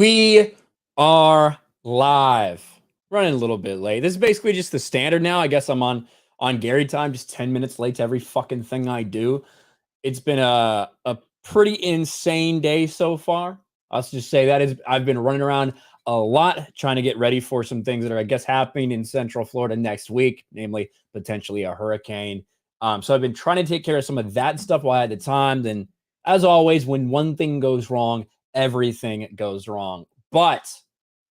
We are live. Running a little bit late. This is basically just the standard now. I guess I'm on Gary time, just 10 minutes late to every fucking thing I do. It's been a pretty insane day so far. I'll just say that is I've been running around a lot trying to get ready for some things that are, I guess, happening in Central Florida next week, namely potentially a hurricane. So I've been trying to take care of some of that stuff while I had the time. Then, as always, when one thing goes wrong, everything goes wrong. But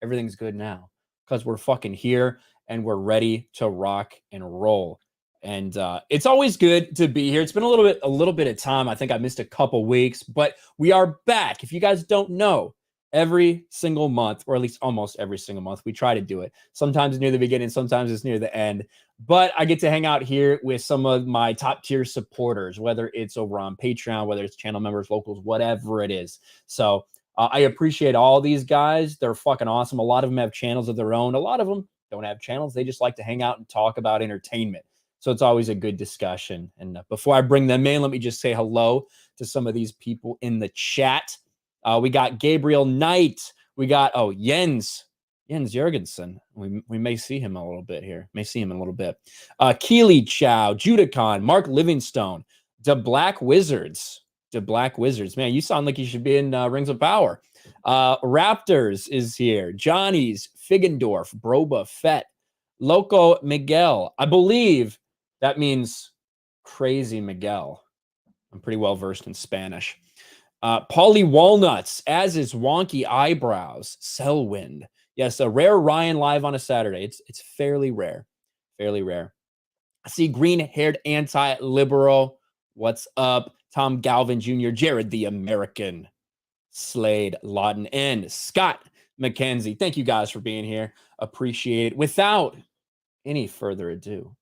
everything's good now because we're fucking here and we're ready to rock and roll. And it's always good to be here. It's been a little bit of time. I think I missed a couple weeks, but we are back. If you guys don't know, every single month, or at least almost every single month, we try to do it. Sometimes it's near the beginning, sometimes it's near the end. But I get to hang out here with some of my top tier supporters, whether it's over on Patreon, whether it's channel members, locals, whatever it is. So I appreciate all these guys. They're fucking awesome. A lot of them have channels of their own. A lot of them don't have channels. They just like to hang out and talk about entertainment. So it's always a good discussion. And before I bring them in, let me just say hello to some of these people in the chat. We got Gabriel Knight. We got, Jens Jorgensen. We may see him a little bit here. May see him in a little bit. Keely Chow, Judicon, Mark Livingstone, The Black Wizards. Man, you sound like you should be in Rings of Power. Raptors is here. Johnny's, Figgendorf, Broba Fett, Loco Miguel. I believe that means Crazy Miguel. I'm pretty well versed in Spanish. Paulie Walnuts, as is Wonky Eyebrows, Selwind. Yes, a rare Ryan live on a Saturday. It's fairly rare. I see green-haired anti-liberal. What's up? Tom Galvin Jr., Jared the American, Slade Lawton, and Scott McKenzie. Thank you guys for being here. Appreciate it. Without any further ado,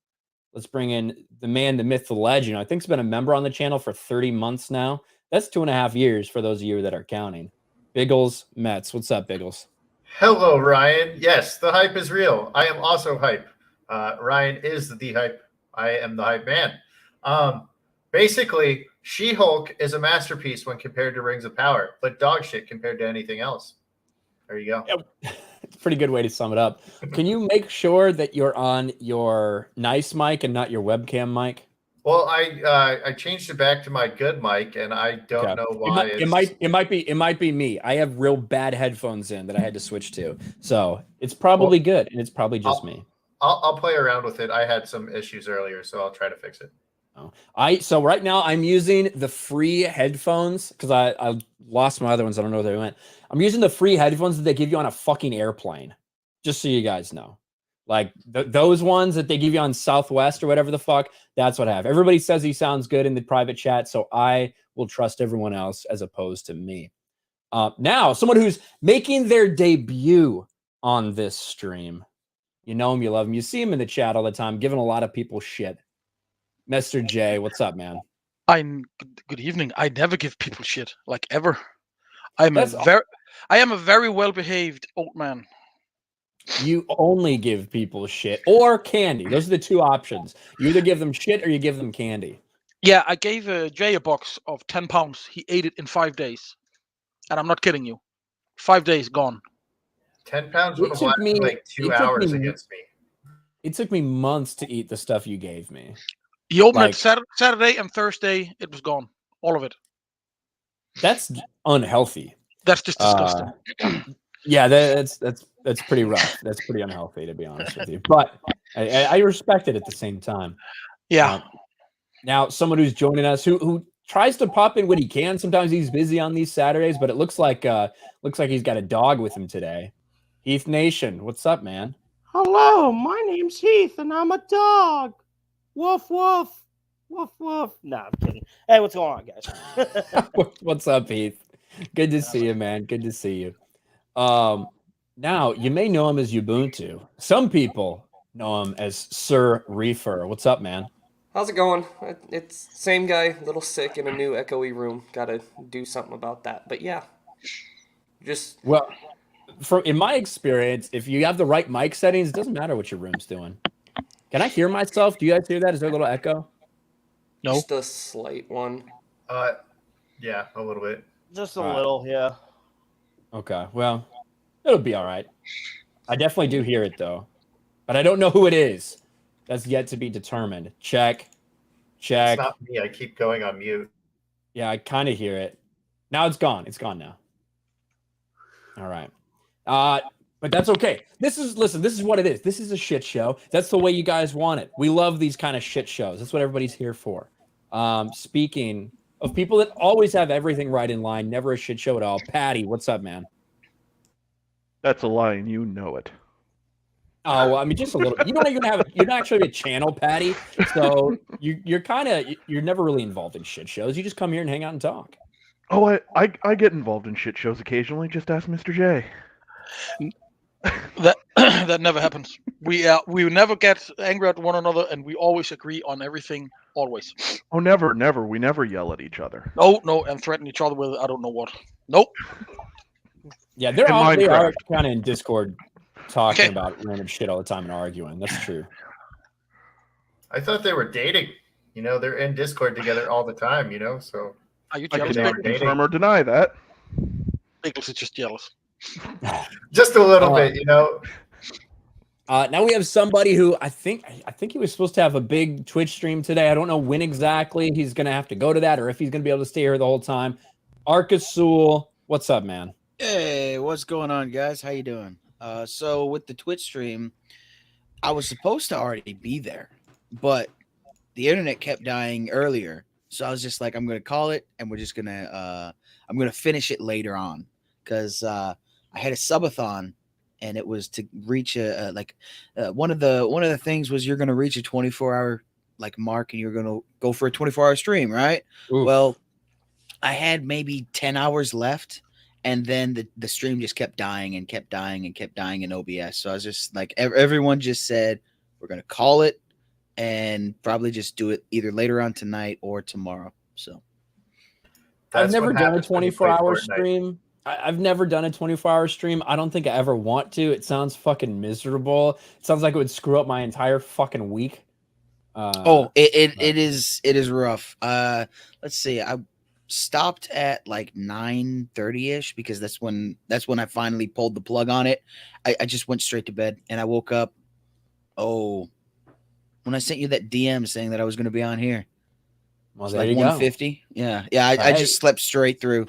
let's bring in the man, the myth, the legend. I think he's been a member on the channel for 30 months now. That's 2.5 years for those of you that are counting. Biggles Metz. What's up, Biggles? Hello, Ryan. Yes, the hype is real. I am also hype. Ryan is the hype. I am the hype man. Basically, She-Hulk is a masterpiece when compared to Rings of Power, but dog shit compared to anything else. There you go. Yep. It's a pretty good way to sum it up. Can you make sure that you're on your nice mic and not your webcam mic? Well, I changed it back to my good mic, and I don't know why. It might be me. I have real bad headphones in that I had to switch to, so it's probably good, and it's probably just me. I'll play around with it. I had some issues earlier, so I'll try to fix it. So right now I'm using the free headphones because I lost my other ones. I don't know where they went. I'm using the free headphones that they give you on a fucking airplane. Just so you guys know. Like those ones that they give you on Southwest or whatever the fuck, that's what I have. Everybody says he sounds good in the private chat, so I will trust everyone else as opposed to me. Now, someone who's making their debut on this stream. You know him, you love him. You see him in the chat all the time, giving a lot of people shit. Mr. J, what's up, man? Good evening. I never give people shit, like ever. I am a very well-behaved old man. You only give people shit or candy. Those are the two options. You either give them shit or you give them candy. Yeah, I gave Jay a box of 10 pounds. He ate it in 5 days. And I'm not kidding you. 5 days gone. 10 pounds would have lasted like 2 hours against me. It took me months to eat the stuff you gave me. He opened it Saturday and Thursday. It was gone. All of it. That's unhealthy. That's just disgusting. Yeah, that's pretty rough. That's pretty unhealthy, to be honest with you. But I respect it at the same time. Yeah. Now, someone who's joining us who tries to pop in when he can. Sometimes he's busy on these Saturdays, but it looks like he's got a dog with him today. Heath Nation, what's up, man? Hello, my name's Heath, and I'm a dog. Woof woof, woof woof. No, I'm kidding. Hey, what's going on, guys? What's up, Heath? Good to see you, man. Good to see you. Now, you may know him as Ubuntu. Some people know him as Sir Reefer. What's up, man? How's it going? It's same guy, a little sick in a new echoey room. Gotta do something about that. But yeah, just... Well, in my experience, if you have the right mic settings, it doesn't matter what your room's doing. Can I hear myself? Do you guys hear that? Is there a little echo? No. Just a slight one. Yeah, a little bit. Just a little, yeah. Okay, well, It'll be all right. I definitely do hear it though, but I don't know who it is. That's yet to be determined. Check. It's not me. I keep going on mute. Yeah, I kind of hear it. Now it's gone. It's gone now. All right. But that's okay. This is what it is. This is a shit show. That's the way you guys want it. We love these kind of shit shows. That's what everybody's here for. Speaking of people that always have everything right in line, never a shit show at all. Patty, what's up, man? That's a lie, and you know it. Oh, well, I mean, just a little bit. You don't even have. You're not actually a channel, Patty. So you're never really involved in shit shows. You just come here and hang out and talk. Oh, I get involved in shit shows occasionally. Just ask Mr. J. That never happens. We never get angry at one another, and we always agree on everything. Always. Oh, never. We never yell at each other. No, and threaten each other with I don't know what. Nope. Yeah, they are kind of in Discord talking about random shit all the time and arguing. That's true. I thought they were dating. You know, they're in Discord together all the time. You know, so Are you I jealous? can never confirm or deny that. Nicholas is just jealous. just a little bit. You know. Now we have somebody who I think he was supposed to have a big Twitch stream today. I don't know when exactly he's going to have to go to that or if he's going to be able to stay here the whole time. Arkasul, what's up, man? Hey, what's going on, guys? How you doing? So with the Twitch stream, I was supposed to already be there, but the internet kept dying earlier. So I was just like, I'm going to call it and we're just going to I'm going to finish it later on because I had a subathon and it was to reach one of the things was you're going to reach a 24-hour like mark and you're going to go for a 24-hour stream, right? Oof. Well, I had maybe 10 hours left. And then the stream just kept dying and kept dying and kept dying in OBS. So I was just like, everyone just said, we're going to call it and probably just do it either later on tonight or tomorrow. So I've never done a 24-hour stream. I've never done a 24-hour stream. I don't think I ever want to. It sounds fucking miserable. It sounds like it would screw up my entire fucking week. It is rough. Let's see. I stopped at like 9:30ish because that's when I finally pulled the plug on it. I just went straight to bed and I woke up when I sent you that DM saying that I was going to be on here. Well, there like you 150. go. Yeah. I just slept straight through.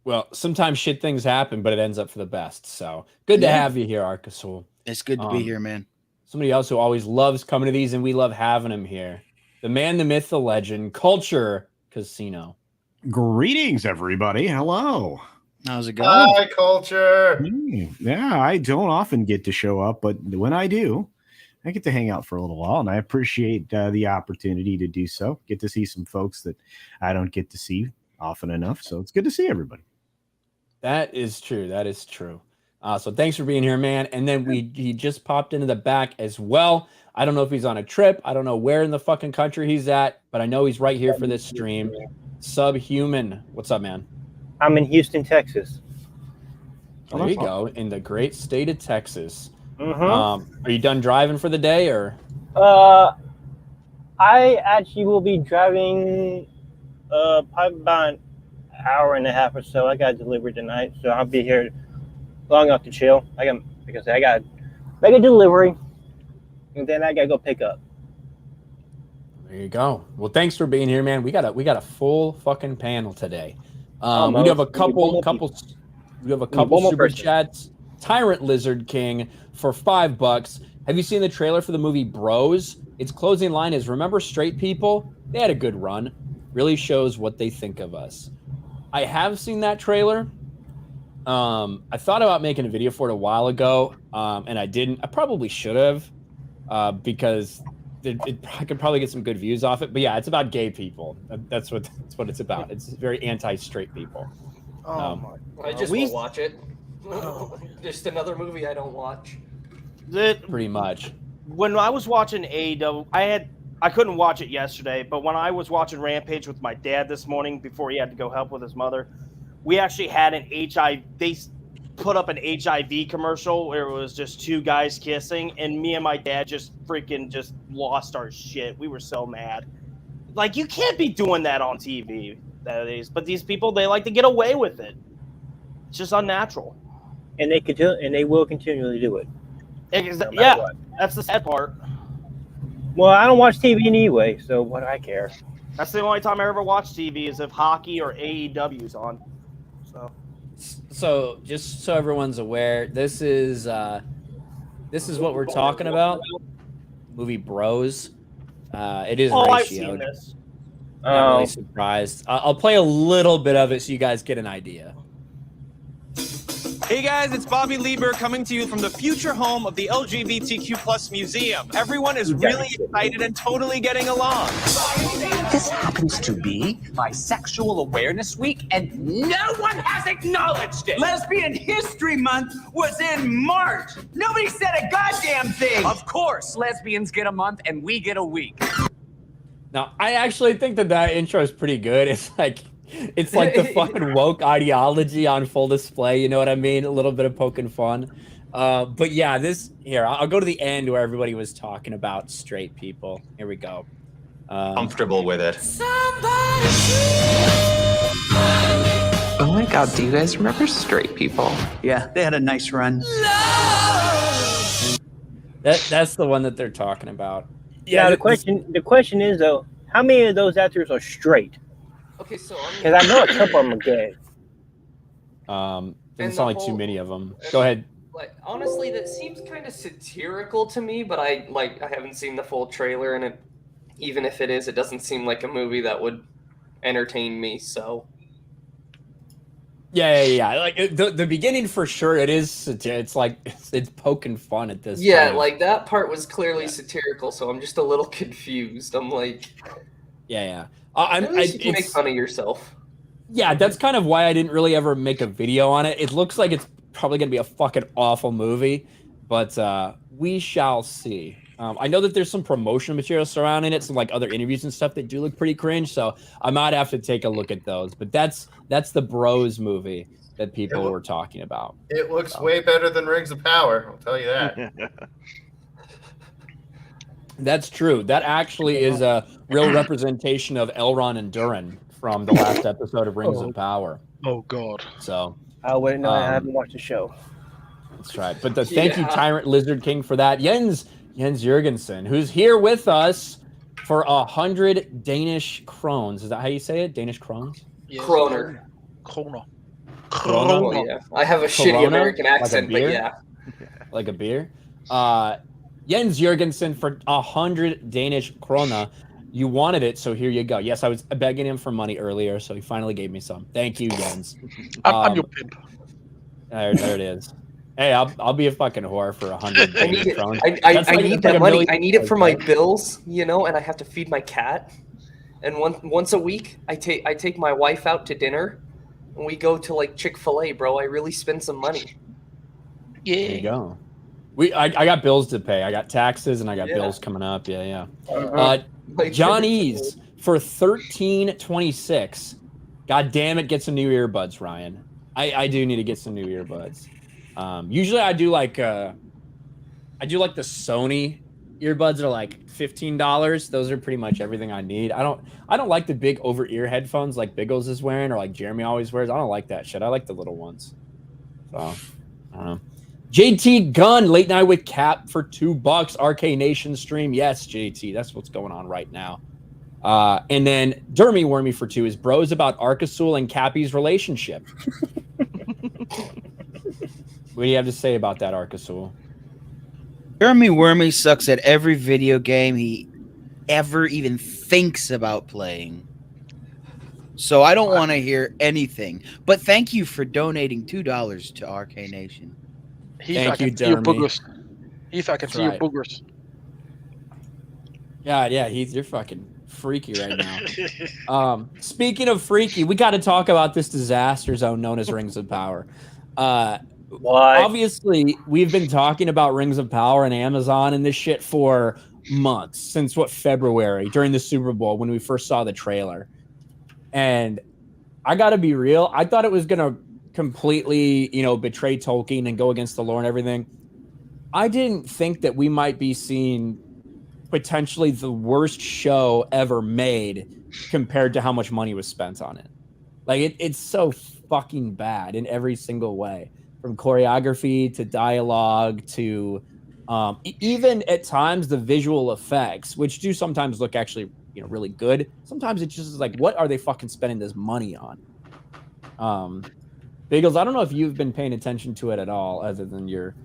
Well, sometimes shit things happen, but it ends up for the best. So good to have you here, Arkasul. It's good to be here, man. Somebody else who always loves coming to these, and we love having him here. The man, the myth, the legend, Culture Casino. Greetings, everybody. Hello. How's it going? Hi, Culture. Yeah, I don't often get to show up, but when I do, I get to hang out for a little while, and I appreciate the opportunity to do so. Get to see some folks that I don't get to see often enough, so it's good to see everybody. That is true. That is true. So thanks for being here, man. And then he just popped into the back as well. I don't know if he's on a trip. I don't know where in the fucking country he's at, but I know he's right here for this stream. Subhuman, what's up, man? I'm in Houston, Texas. There you go, in the great state of Texas. Mm-hmm. Are you done driving for the day, or? I actually will be driving probably about an hour and a half or so. I got delivered tonight, so I'll be here long enough to chill. I got make a delivery, and then I gotta go pick up. There you go. Well, thanks for being here, man. We got a full fucking panel today. We have a couple super chats. Tyrant Lizard King for $5. Have you seen the trailer for the movie Bros? Its closing line is, "Remember straight people? They had a good run. Really shows what they think of us." I have seen that trailer. I thought about making a video for it a while ago, and I didn't. I probably should have, because I could probably get some good views off it. But yeah, it's about gay people. That's what it's about. It's very anti-straight people. I just won't watch it. Just another movie I don't watch. Pretty much. When I was watching AEW, I couldn't watch it yesterday, but when I was watching Rampage with my dad this morning before he had to go help with his mother, we actually had they put up an HIV commercial where it was just two guys kissing, and me and my dad just lost our shit. We were so mad. Like, you can't be doing that on TV nowadays, but these people, they like to get away with it. It's just unnatural. and they will continually do it. No matter Yeah, what. that's the sad part. Well, I don't watch TV anyway, so what do I care? That's the only time I ever watch TV is if hockey or AEW's on. So just so everyone's aware, this is what we're talking about. Movie Bros. It is I've ratioed. seen this. Not really surprised. I'll play a little bit of it so you guys get an idea. Hey guys, it's Bobby Lieber coming to you from the future home of the LGBTQ+ museum. Everyone is really excited and totally getting along. This happens to be Bisexual Awareness Week, and no one has acknowledged it. Lesbian History Month was in March. Nobody said a goddamn thing. Of course, lesbians get a month and we get a week. Now, I actually think that intro is pretty good. It's like the fucking woke ideology on full display. You know what I mean? A little bit of poking fun. But yeah, I'll go to the end where everybody was talking about straight people. Here we go. Comfortable with it. Oh my god, do you guys remember straight people? Yeah, they had a nice run. That's the one that they're talking about. Yeah. Now, the question is though, how many of those actors are straight? Okay, so because I know a couple of them are gay. Doesn't sound like too many of them. Go ahead. Like honestly, that seems kind of satirical to me, but I haven't seen the full trailer, and even if it is, it doesn't seem like a movie that would entertain me. So. Yeah. Like the beginning for sure, it is. It's like it's poking fun at this. Yeah, time. like that part was clearly satirical, so I'm just a little confused. I'm like. Yeah. At least you can make fun of yourself. Yeah, that's kind of why I didn't really ever make a video on it. It looks like it's probably going to be a fucking awful movie, but we shall see. I know that there's some promotional material surrounding it, some like other interviews and stuff that do look pretty cringe, so I might have to take a look at those. But that's the Bros movie that people were talking about. It looks way better than Rings of Power, I'll tell you that. That's true. That actually is a real representation of Elrond and Durin from the last episode of Rings of Power. Oh God. So I wouldn't know. I haven't watched the show. That's right. But thank you, Tyrant Lizard King, for that. Jens Jurgensen, who's here with us for 100 Danish krones. Is that how you say it? Danish krones? Yes. Kroner. Kroner. Oh, yeah. I have a shitty American accent, but yeah. Like a beer. Jens Jurgensen for 100 Danish krona. You wanted it, so here you go. Yes, I was begging him for money earlier, so he finally gave me some. Thank you, Jens. I'm your pimp. There it is. Hey, I'll be a fucking whore for 100 Danish kronas. I need that money. I need it for my bills, and I have to feed my cat. And once a week, I take my wife out to dinner, and we go to like Chick-fil-A, bro. I really spend some money. Yeah. There you go. I got bills to pay. I got taxes and I got bills coming up. Yeah. Johnny's for 1326. God damn it, get some new earbuds, Ryan. I do need to get some new earbuds. Usually I do like the Sony earbuds are like $15. Those are pretty much everything I need. I don't like the big over ear headphones like Biggles is wearing or like Jeremy always wears. I don't like that shit. I like the little ones. So I don't know. JT Gunn, late night with Cap for $2. RK Nation stream. Yes, JT, that's what's going on right now. And then Dermy Wormy for 2 is Bros about Arkasul and Cappy's relationship. What do you have to say about that, Arkasul? Dermy Wormy sucks at every video game he ever even thinks about playing. So I don't want to hear anything. But thank you for donating $2 to RK Nation. Thank you, Dermy. Heath, I can see your boogers. Yeah, Heath, you're fucking freaky right now. Speaking of freaky, we got to talk about this disaster zone known as Rings of Power. Why? Obviously, we've been talking about Rings of Power and Amazon and this shit for months, since February, during the Super Bowl when we first saw the trailer. And I got to be real, I thought it was going to completely, betray Tolkien and go against the lore and everything. I didn't think that we might be seeing potentially the worst show ever made compared to how much money was spent on it. Like it's so fucking bad in every single way, from choreography to dialogue to even at times the visual effects, which do sometimes look actually really good. Sometimes it's just like, what are they fucking spending this money on? Bagels, I don't know if you've been paying attention to it at all, other than your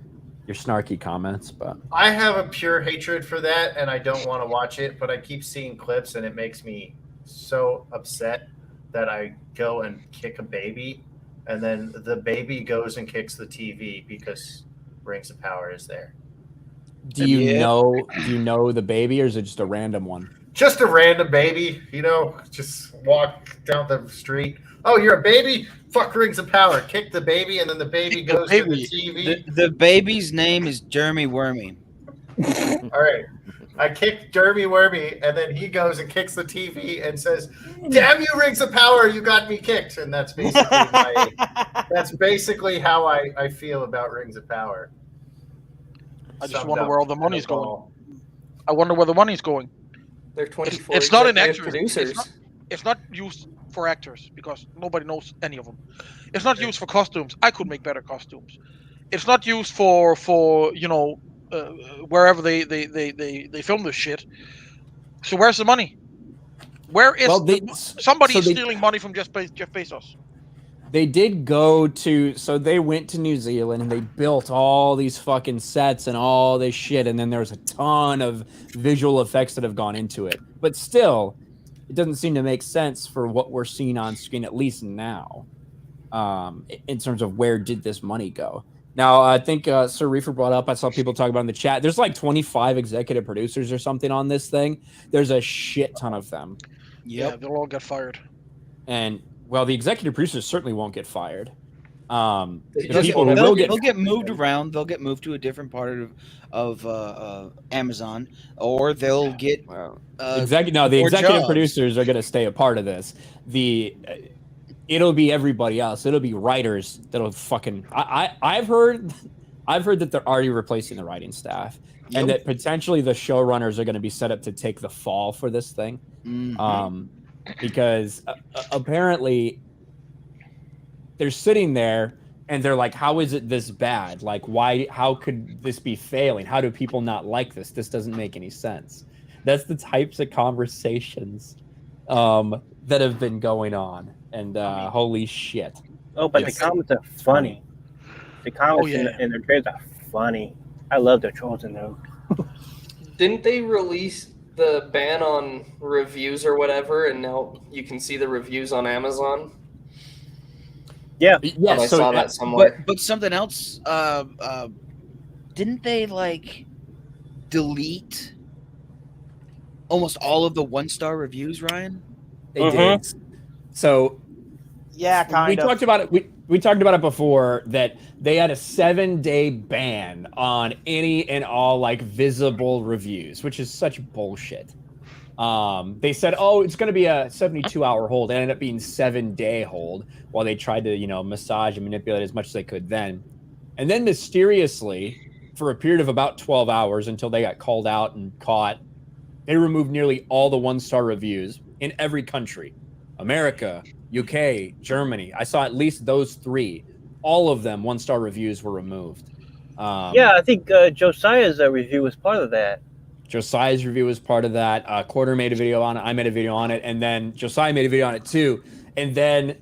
snarky comments, but I have a pure hatred for that, and I don't want to watch it, but I keep seeing clips, and it makes me so upset that I go and kick a baby, and then the baby goes and kicks the TV because Rings of Power is there. do you know the baby, or is it just a random one? Just a random baby, just walk down the street. Oh, you're a baby? Fuck Rings of Power. Kick the baby, and then the baby goes to the TV. The baby's name is Jeremy Wormy. All right. I kicked Jeremy Wormy, and then he goes and kicks the TV and says, "Damn you, Rings of Power, you got me kicked." And that's basically how I feel about Rings of Power. I just wonder where all the money's going. I wonder where the money's going. They're 24. It's not in actors. Producers. It's not used for actors because nobody knows any of them. It's not used for costumes. I could make better costumes. It's not used for wherever they film this shit. So where's the money? Where is somebody stealing money from Jeff Bezos? They did so they went to New Zealand and they built all these fucking sets and all this shit, and then there's a ton of visual effects that have gone into it. But still, it doesn't seem to make sense for what we're seeing on screen, at least now, in terms of where did this money go. Now, I think Sir Reefer brought up, I saw people talk about in the chat, there's like 25 executive producers or something on this thing. There's a shit ton of them. Yeah, they'll all get fired. And, well, the executive producers certainly won't get fired. They'll get moved around. They'll get moved to a different part of Amazon, or they'll get the executive producers are going to stay a part of this. It'll be everybody else. It'll be writers that'll fucking. I've heard that they're already replacing the writing staff, and that potentially the showrunners are going to be set up to take the fall for this thing, because apparently they're sitting there and they're like, how is it this bad? Like, why? How could this be failing? How do people not like this? This doesn't make any sense. That's the types of conversations that have been going on. And holy shit. Oh, but the comments are funny. The comments in their trailers are funny. I love the trolls in them. Didn't they release the ban on reviews or whatever, and now you can see the reviews on Amazon? Yeah. Yeah, I saw that somewhere. But something else, didn't they delete almost all of the 1-star reviews, Ryan? They did. So yeah, we talked about it. We talked about it before, that they had a 7-day ban on any and all visible reviews, which is such bullshit. They said, oh, it's going to be a 72-hour hold. It ended up being 7-day hold while they tried to, massage and manipulate as much as they could then. And then mysteriously, for a period of about 12 hours until they got called out and caught, they removed nearly all the 1-star reviews in every country. America, UK, Germany. I saw at least those 3. All of them 1-star reviews were removed. Yeah, I think Josiah's review was part of that. Josiah's review was part of that. Quarter made a video on it. I made a video on it. And then Josiah made a video on it too. And then,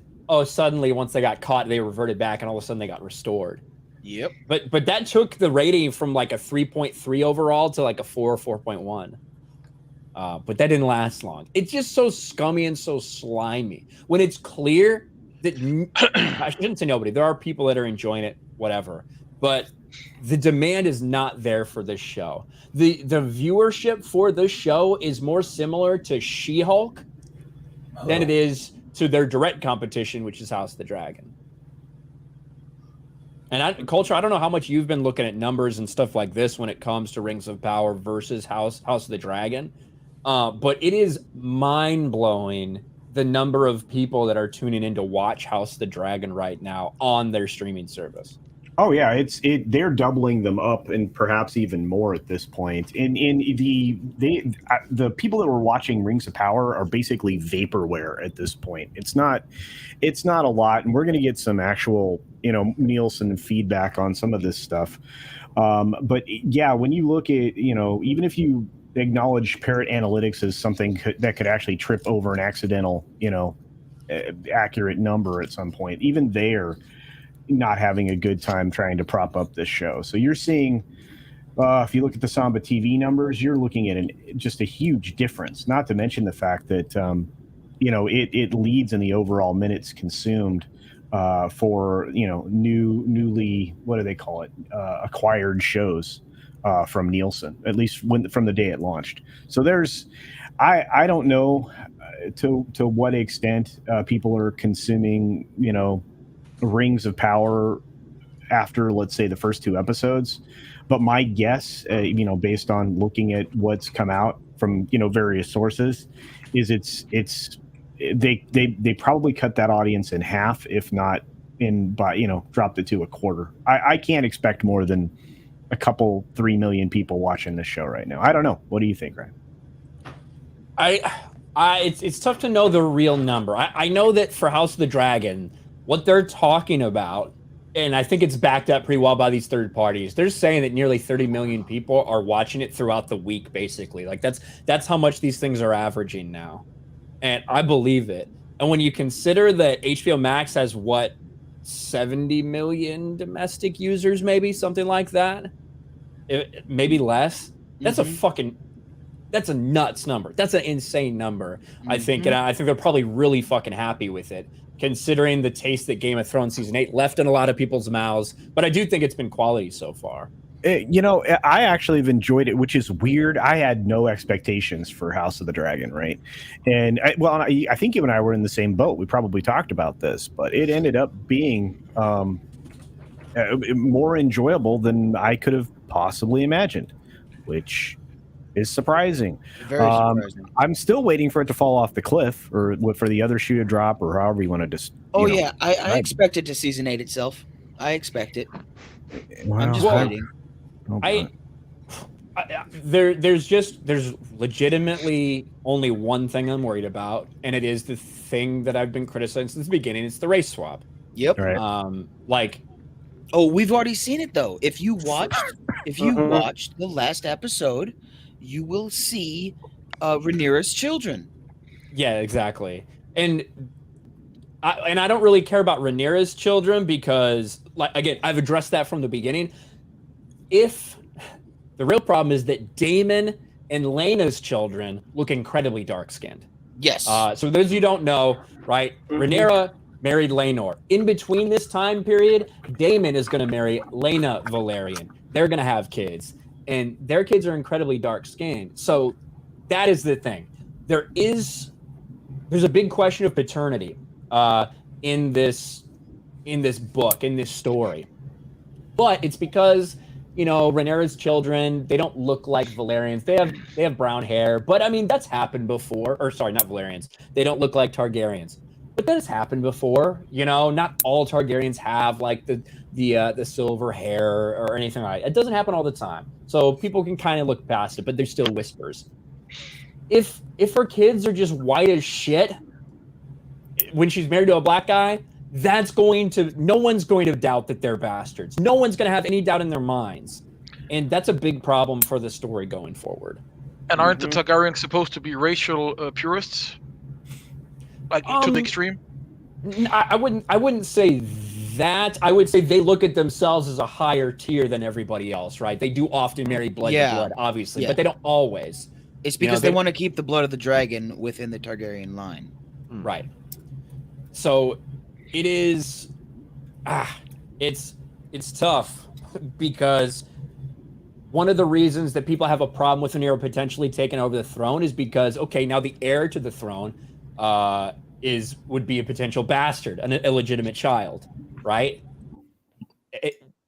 suddenly once they got caught, they reverted back and all of a sudden they got restored. Yep. But that took the rating from a 3.3 overall to a 4 or 4.1. But that didn't last long. It's just so scummy and so slimy. When it's clear that I shouldn't say nobody. There are people that are enjoying it, whatever. But the demand is not there for this show. The viewership for this show is more similar to She-Hulk than it is to their direct competition, which is House of the Dragon. And Culture, I don't know how much you've been looking at numbers and stuff like this when it comes to Rings of Power versus House of the Dragon. But it is mind-blowing the number of people that are tuning in to watch House of the Dragon right now on their streaming service. Oh yeah, they're doubling them up and perhaps even more at this point. The people that were watching Rings of Power are basically vaporware at this point. It's not a lot, and we're going to get some actual Nielsen feedback on some of this stuff. But yeah, when you look at even if you acknowledge Parrot Analytics as something that could actually trip over an accidental accurate number at some point, even they're not having a good time trying to prop up this show. So you're seeing, if you look at the Samba TV numbers, you're looking at just a huge difference. Not to mention the fact that it leads in the overall minutes consumed for newly, what do they call it, acquired shows from Nielsen, at least from the day it launched. So I don't know to what extent people are consuming Rings of Power after, let's say, the first 2 episodes, but my guess, based on looking at what's come out from various sources, is they probably cut that audience in half, if not dropped it to a quarter. I can't expect more than a couple 3 million people watching this show right now. I don't know. What do you think, Ryan? It's tough to know the real number. I know that for House of the Dragon, what they're talking about, and I think it's backed up pretty well by these third parties, they're saying that nearly 30 million people are watching it throughout the week, basically. Like that's how much these things are averaging now. And I believe it. And when you consider that HBO Max has 70 million domestic users, maybe something like that, maybe less, that's that's a nuts number. That's an insane number, I think. And I think they're probably really fucking happy with it, considering the taste that Game of Thrones Season 8 left in a lot of people's mouths. But I do think it's been quality so far. I actually have enjoyed it, which is weird. I had no expectations for House of the Dragon, right? And I think you and I were in the same boat. We probably talked about this, but it ended up being more enjoyable than I could have possibly imagined, which is surprising. Very surprising. I'm still waiting for it to fall off the cliff, or for the other shoe to drop, or however you want to just. I expect it to Season 8 itself. I expect it. I'm just waiting. There's legitimately only one thing I'm worried about, and it is the thing that I've been criticizing since the beginning. It's the race swap. Yep. Right. We've already seen it though. If you watched the last episode, you will see Rhaenyra's children. Yeah, exactly. And I don't really care about Rhaenyra's children because, again, I've addressed that from the beginning. If the real problem is that Daemon and Laena's children look incredibly dark-skinned. Yes. So those of you who don't know, right? Rhaenyra married Laenor. In between this time period, Daemon is going to marry Laena Velaryon. They're going to have kids, and their kids are incredibly dark-skinned. So that is the thing. There's a big question of paternity in this book, in this story. But it's because, Rhaenyra's children, they don't look like Velaryons. They have brown hair, but I mean that's happened before. Or sorry, not Velaryons. They don't look like Targaryens. But that has happened before. Not all Targaryens have like the silver hair or anything like that. It doesn't happen all the time. So people can kind of look past it, but there's still whispers. If her kids are just white as shit when she's married to a black guy, no one's going to doubt that they're bastards. No one's going to have any doubt in their minds. And that's a big problem for the story going forward. And aren't the Targaryens supposed to be racial purists? To the extreme? I wouldn't say that. I would say they look at themselves as a higher tier than everybody else, right? They do often marry blood to blood, obviously, but they don't always. It's because they want to keep the blood of the dragon within the Targaryen line. Right. So it is it's tough because one of the reasons that people have a problem with Rhaenyra potentially taking over the throne is because, okay, now the heir to the throne would be a potential bastard, an illegitimate child, right?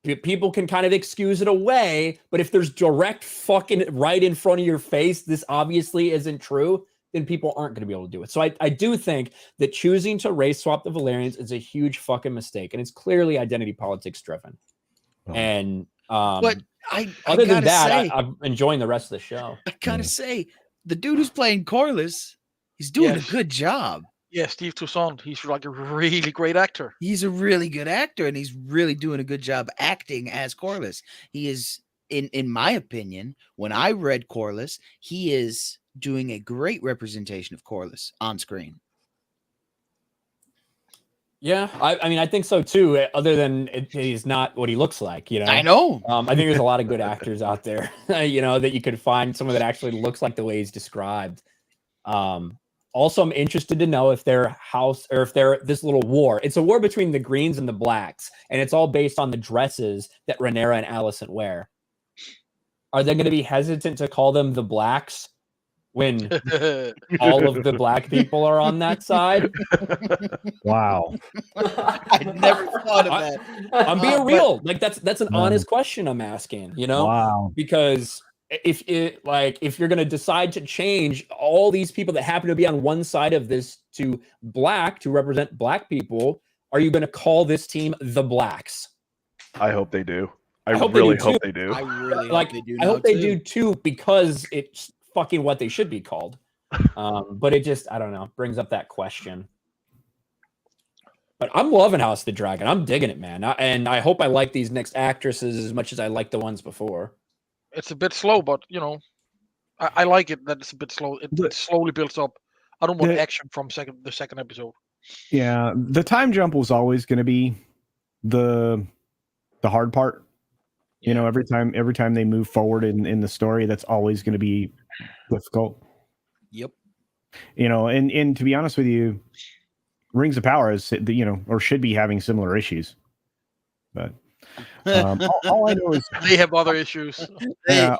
People can kind of excuse it away, but if there's direct fucking right in front of your face, this obviously isn't true, then people aren't going to be able to do it. So I do think that choosing to race swap the Velaryons is a huge fucking mistake, and it's clearly identity politics driven. And but other than that, say, I'm enjoying the rest of the show. I gotta say, the dude who's playing Corliss, he's doing a good job. Yeah, Steve Toussaint, he's like a really great actor. He's a really good actor, and he's really doing a good job acting as Corliss. He is, in my opinion, when I read Corliss, he is doing a great representation of Corliss on screen. Yeah, I mean, I think so too. Other than he's not what he looks like, you know. I know. I think there's a lot of good actors out there, you know, that you could find someone that actually looks like the way he's described. Also, I'm interested to know if their house or if they're this little war. It's a war between the Greens and the Blacks, and it's all based on the dresses that Rhaenyra and Alicent wear. Are they going to be hesitant to call them the Blacks when all of the Black people are on that side? Wow. I never thought of that. I'm being real. Like that's an honest question I'm asking, you know? Wow. Because if you're going to decide to change all these people that happen to be on one side of this to Black to represent Black people, are you going to call this team the Blacks? I hope they do. I hope really they do hope too. they do. I really Like, hope they do. I hope they do too, because it's fucking what they should be called. But it just, I don't know, brings up that question. But I'm loving House of the Dragon. I'm digging it, man. And I hope I like these next actresses as much as I liked the ones before. It's a bit slow, but you know, I like it that it's a bit slow. It slowly builds up. I don't want action from the second episode. Yeah, the time jump was always going to be the hard part. You know, every time they move forward in the story, that's always going to be difficult. Yep. You know, and to be honest with you, Rings of Power is, you know, or should be having similar issues. But all I know is they have other issues. They've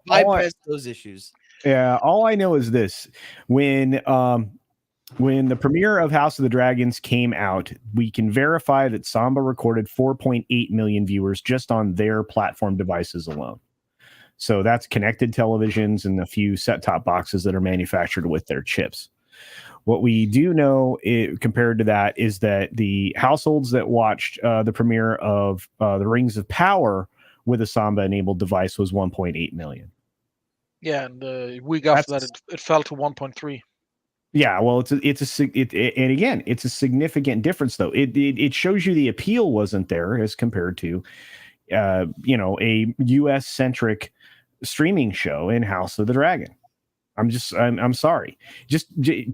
bypassed those issues. Yeah, all I know is this: when the premiere of House of the Dragons came out, we can verify that Samba recorded 4.8 million viewers just on their platform devices alone. So that's connected televisions and a few set-top boxes that are manufactured with their chips. What we do know, compared to that, is that the households that watched the premiere of the Rings of Power with a Samba-enabled device was 1.8 million. Yeah, and the week after that, it fell to 1.3. Yeah, well, it's a significant difference, though. It shows you the appeal wasn't there as compared to, you know, a U.S. centric streaming show in House of the Dragon. I'm sorry. Just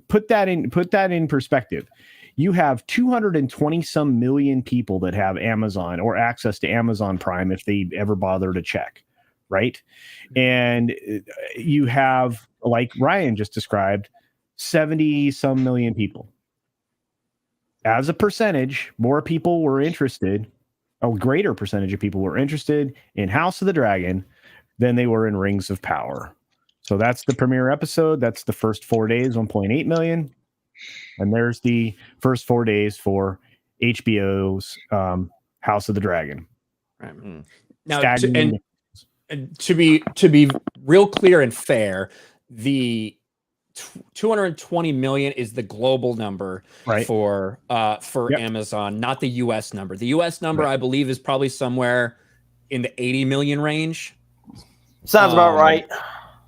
put that in perspective. You have 220 some million people that have Amazon or access to Amazon Prime if they ever bother to check, right? And you have, like Ryan just described, 70 some million people. As a percentage, more people were interested, a greater percentage of people were interested in House of the Dragon than they were in Rings of Power. So that's the premiere episode. That's the first 4 days, 1.8 million. And there's the first 4 days for HBO's House of the Dragon. Right. Now, to be real clear and fair, the 220 million is the global number, right, for Amazon, not the US number. The US number, I believe, is probably somewhere in the 80 million range. Sounds about right.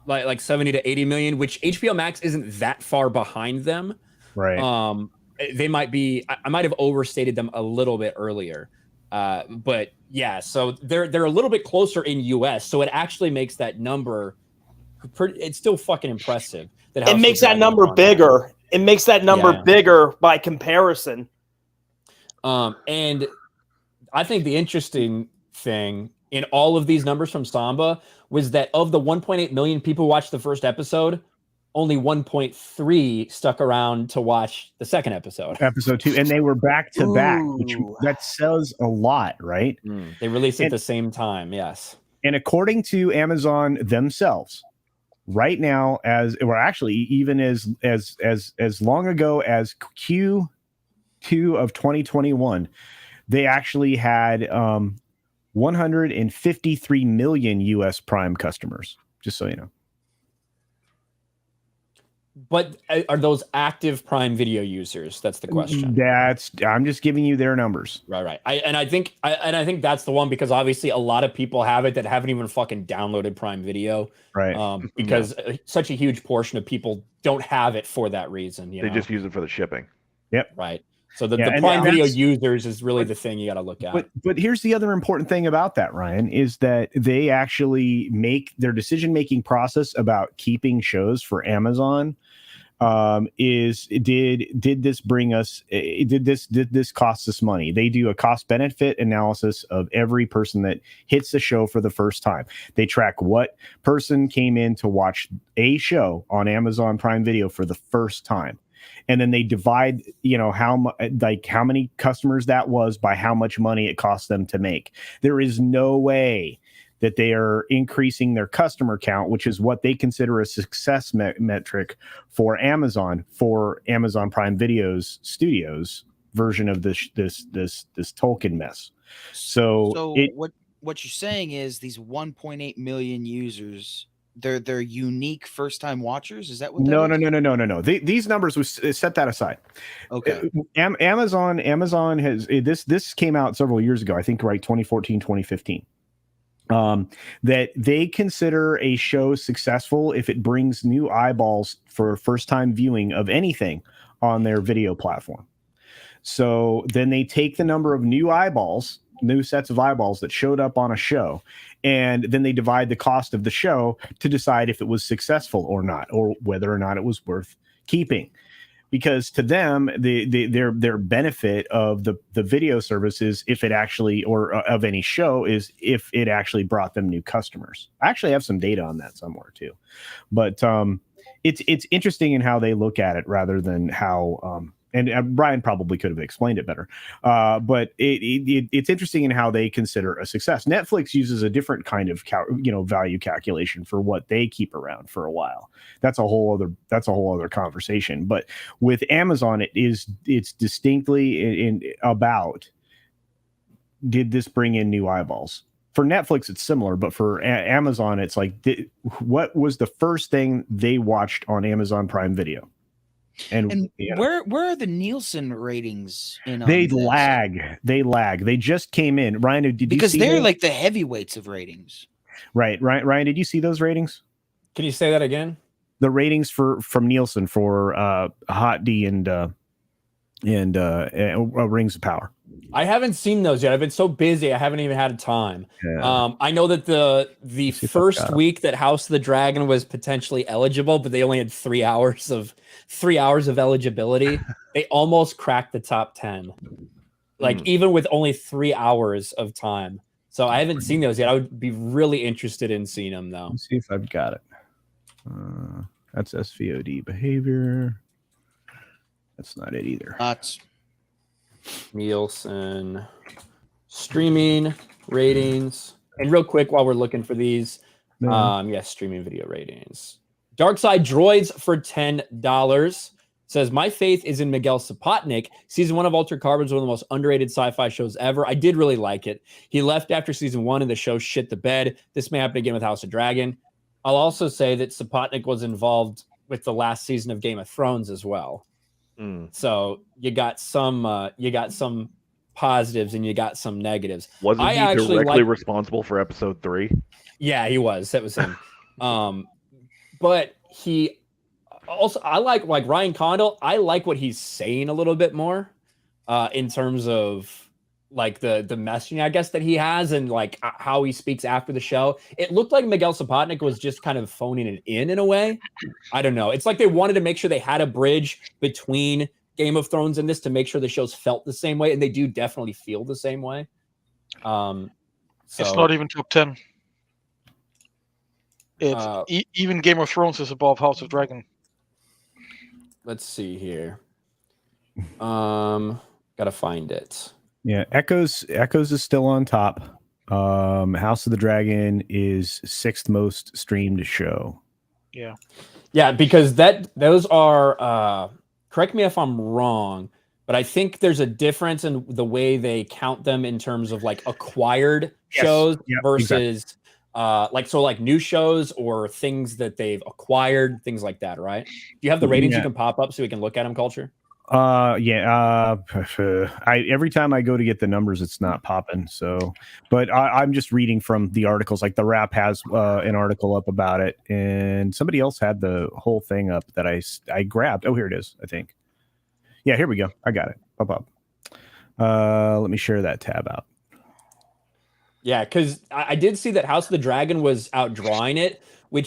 Like 70 to 80 million, which HBO Max isn't that far behind them. Right. They might be, I might have overstated them a little bit earlier. But yeah, so they're a little bit closer in US. So it actually makes that number it's still fucking impressive. It makes that number bigger. It makes that number bigger by comparison. And I think the interesting thing in all of these numbers from Samba was that of the 1.8 million people who watched the first episode, only 1.3 stuck around to watch the second episode. Episode 2. And they were back to back, which that says a lot, right? They released it at the same time, yes. And according to Amazon themselves, right now, even as long ago as Q2 of 2021, they actually had 153 million US Prime customers, just so you know. But are those active Prime Video users? That's the question. I'm just giving you their numbers. Right. I think that's the one, because obviously a lot of people have it that haven't even fucking downloaded Prime Video. Right. Because such a huge portion of people don't have it for that reason. They just use it for the shipping. Yep. Right. So the Prime Video users is really the thing you got to look at. But here's the other important thing about that, Ryan, is that they actually make their decision-making process about keeping shows for Amazon. Did this bring us? Did this cost us money? They do a cost-benefit analysis of every person that hits the show for the first time. They track what person came in to watch a show on Amazon Prime Video for the first time. And then they divide, how many customers that was by how much money it cost them to make. There is no way that they are increasing their customer count, which is what they consider a success metric for Amazon Prime Video's studios version of this Tolkien mess. So what you're saying is these 1.8 million users, they're unique first-time watchers. Is that what? No. These numbers set that aside. Okay. Amazon has this came out several years ago. I think right 2014, 2015. That they consider a show successful if it brings new eyeballs for first-time viewing of anything on their video platform. So then they take the number of new sets of eyeballs that showed up on a show, and then they divide the cost of the show to decide if it was successful or not, or whether or not it was worth keeping. Because to them, their benefit of the video services, if it actually, or of any show, is if it actually brought them new customers. I actually have some data on that somewhere too, but it's interesting in how they look at it rather than how. And Brian probably could have explained it better, but it's interesting in how they consider a success. Netflix uses a different kind of value calculation for what they keep around for a while. That's a whole other conversation. But with Amazon, it's distinctly about, did this bring in new eyeballs? For Netflix, it's similar, but for Amazon, it's like, what was the first thing they watched on Amazon Prime Video? And where are the Nielsen ratings in they lag. They just came in. Ryan, did you see they're those? like the heavyweights of ratings. Right. Ryan, did you see those ratings? Can you say that again? The ratings from Nielsen for HotD and Rings of Power. I haven't seen those yet. I've been so busy, I haven't even had time. Yeah. I know that the first week that House of the Dragon was potentially eligible, but they only had 3 hours of eligibility. They almost cracked the top 10, even with only 3 hours of time. So I haven't seen those yet. I would be really interested in seeing them though. Let's see if I've got it. That's SVOD behavior. That's not it either. Nielsen streaming ratings. And real quick, while we're looking for these, streaming video ratings. Darkside Droids for $10 says, my faith is in Miguel Sapochnik. Season 1 of Altered Carbon is one of the most underrated sci-fi shows ever. I did really like it. He left after season 1 and the show shit the bed. This may happen again with House of Dragon. I'll also say that Sapochnik was involved with the last season of Game of Thrones as well. So you got some positives and you got some negatives. Wasn't he directly responsible for episode 3? Yeah, he was. That was him. But he also, I like Ryan Condal. I like what he's saying a little bit more in terms of like the messaging, I guess, that he has and like how he speaks after the show. It looked like Miguel Sapochnik was just kind of phoning it in a way. I don't know. It's like they wanted to make sure they had a bridge between Game of Thrones and this to make sure the shows felt the same way, and they do definitely feel the same way. So it's not even top 10. It's even Game of Thrones is above House of Dragon. Let's see here. Gotta find it. Yeah, Echoes is still on top. House of the Dragon is 6th most streamed show. Yeah, because those are correct me if I'm wrong, but I think there's a difference in the way they count them in terms of like acquired shows versus like new shows or things that they've acquired, things like that, right? Do you have the ratings you can pop up so we can look at them, Culture? Every time I go to get the numbers, it's not popping. So, but I'm just reading from the articles. Like the Wrap has an article up about it, and somebody else had the whole thing up that I grabbed. Oh, here it is. I think. Yeah, here we go. I got it. Up. Let me share that tab out. Yeah, because I did see that House of the Dragon was outdrawing it, the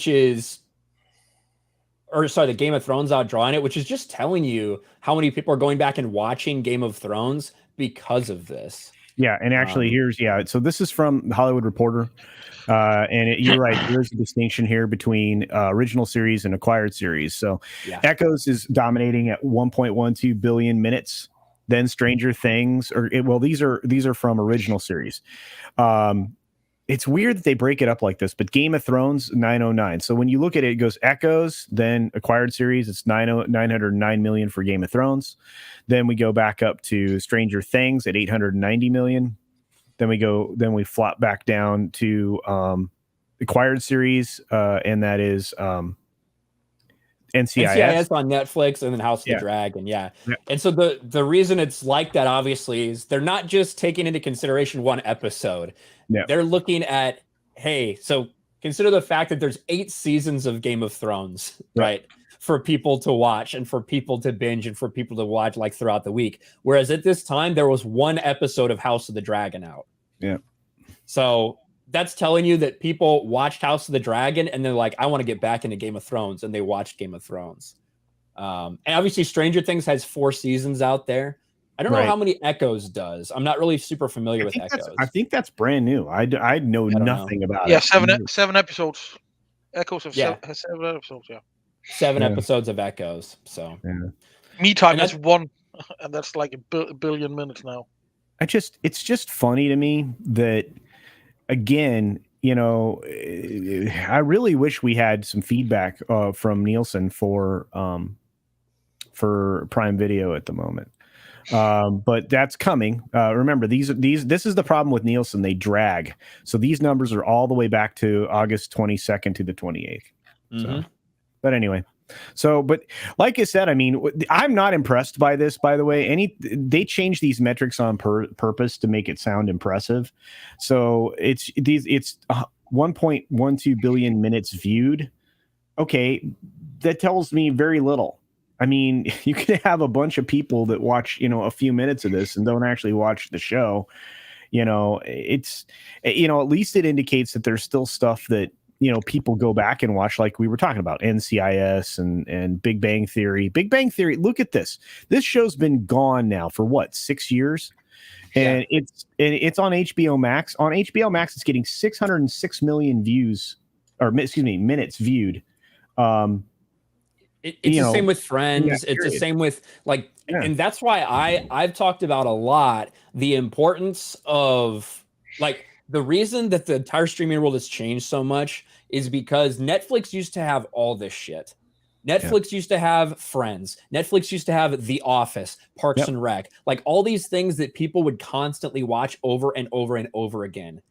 Game of Thrones outdrawing it, which is just telling you how many people are going back and watching Game of Thrones because of this. Yeah, and actually, so this is from The Hollywood Reporter, and you're right. There's a distinction here between original series and acquired series. So, Echoes is dominating at 1.12 billion minutes. Then Stranger Things, these are from original series. It's weird that they break it up like this, but Game of Thrones 909. So when you look at it, it goes Echoes, then acquired series. It's 909 million for Game of Thrones. Then we go back up to Stranger Things at 890 million. Then we flop back down to acquired series, and that is NCIS on Netflix, and then House of the Dragon. Yeah. And so the reason it's like that, obviously, is they're not just taking into consideration one episode. They're looking at, hey, so consider the fact that there's 8 seasons of Game of Thrones, right? For people to watch and for people to binge and for people to watch like throughout the week. Whereas at this time, there was 1 episode of House of the Dragon out. Yeah. So that's telling you that people watched House of the Dragon and they're like, I want to get back into Game of Thrones, and they watched Game of Thrones. And obviously Stranger Things has 4 seasons out there. I don't know how many Echoes does. I'm not really super familiar with Echoes. I think that's brand new. I know nothing about it. Yeah, 7 episodes. Echoes of 7 episodes, 7 episodes of Echoes. So Me Time is 1, and that's like a billion minutes now. It's just funny to me that, again, I really wish we had some feedback from Nielsen for Prime Video at the moment. But that's coming. Remember, this is the problem with Nielsen. They drag. So these numbers are all the way back to August 22nd to the 28th. So, but anyway, but like I said, I mean, I'm not impressed by this, by the way. They changed these metrics on purpose to make it sound impressive. So it's 1.12 billion minutes viewed. Okay. That tells me very little. I mean, you can have a bunch of people that watch, a few minutes of this and don't actually watch the show. It's, at least it indicates that there's still stuff that, people go back and watch, like we were talking about NCIS and Big Bang Theory. Big Bang Theory, look at this. This show's been gone now for 6 years? And it's on HBO Max. On HBO Max, it's getting 606 million views, minutes viewed. It's the same with Friends. It's the same with and that's why I've talked about a lot the importance of the reason that the entire streaming world has changed so much is because Netflix used to have all this shit. Netflix used to have Friends. Netflix used to have The Office, Parks and Rec, all these things that people would constantly watch over and over and over again,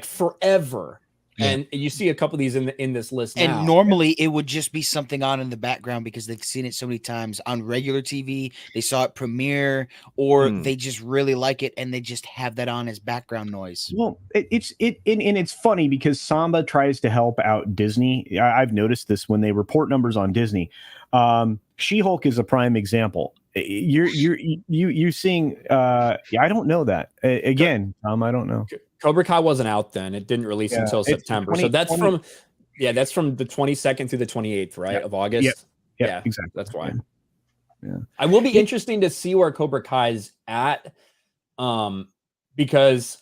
forever. And you see a couple of these in this list now. And normally it would just be something on in the background because they've seen it so many times on regular TV. They saw it premiere, or they just really like it and they just have that on as background noise. Well, it's funny because Samba tries to help out Disney. I've noticed this when they report numbers on Disney. She-Hulk is a prime example. You're seeing. I don't know that again. I don't know. Cobra Kai wasn't out then. It didn't release until September. So that's from the 22nd through the 28th, right, of August. Yeah, exactly. That's why. Yeah. I will be interesting to see where Cobra Kai's at, because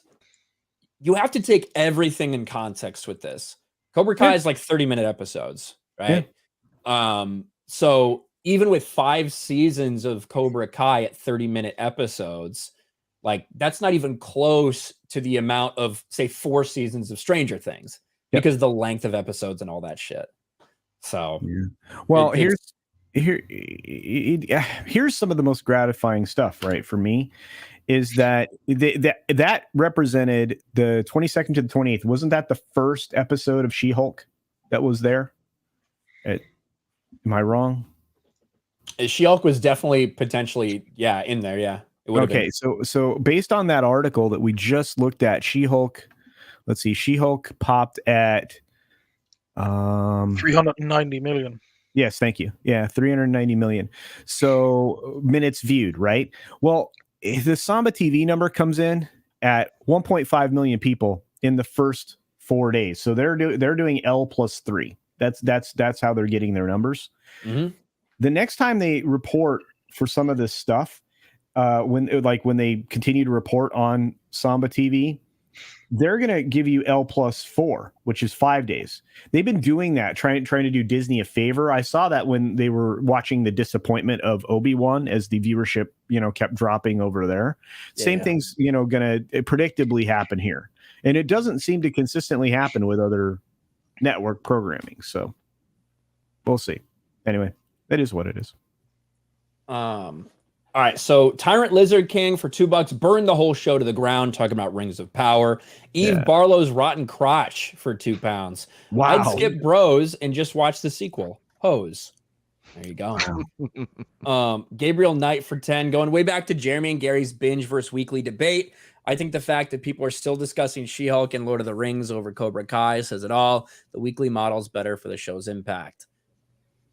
you have to take everything in context with this. Cobra Kai is 30-minute episodes, right? So even with 5 seasons of Cobra Kai at 30-minute episodes, that's not even close to the amount of, say, 4 seasons of Stranger Things because of the length of episodes and all that shit. So, well, Here's some of the most gratifying stuff, right? For me, is that that represented the 22nd to the 28th. Wasn't that the first episode of She-Hulk that was there? Am I wrong? She-Hulk was definitely potentially, in there. Yeah. It would have Okay. been. So based on that article that we just looked at, She-Hulk, let's see, She-Hulk popped at 390 million. Yes, thank you. Yeah, 390 million. So minutes viewed, right? Well, the Samba TV number comes in at 1.5 million people in the first 4 days. So they're doing L plus 3. That's how they're getting their numbers. Mm-hmm. The next time they report for some of this stuff, when they continue to report on Samba TV, they're going to give you L plus 4, which is 5 days. They've been doing that, trying to do Disney a favor. I saw that when they were watching the disappointment of Obi-Wan as the viewership, kept dropping over there. Same thing's, going to predictably happen here. And it doesn't seem to consistently happen with other network programming. So we'll see. Anyway, that is what it is. All right, so Tyrant Lizard King for $2 burned the whole show to the ground, talking about Rings of Power. Eve Barlow's Rotten Crotch for £2. Wow. I'd skip Bros and just watch the sequel, Hose. There you go. Gabriel Knight for 10, going way back to Jeremy and Gary's binge versus weekly debate. I think the fact that people are still discussing She-Hulk and Lord of the Rings over Cobra Kai says it all. The weekly model is better for the show's impact.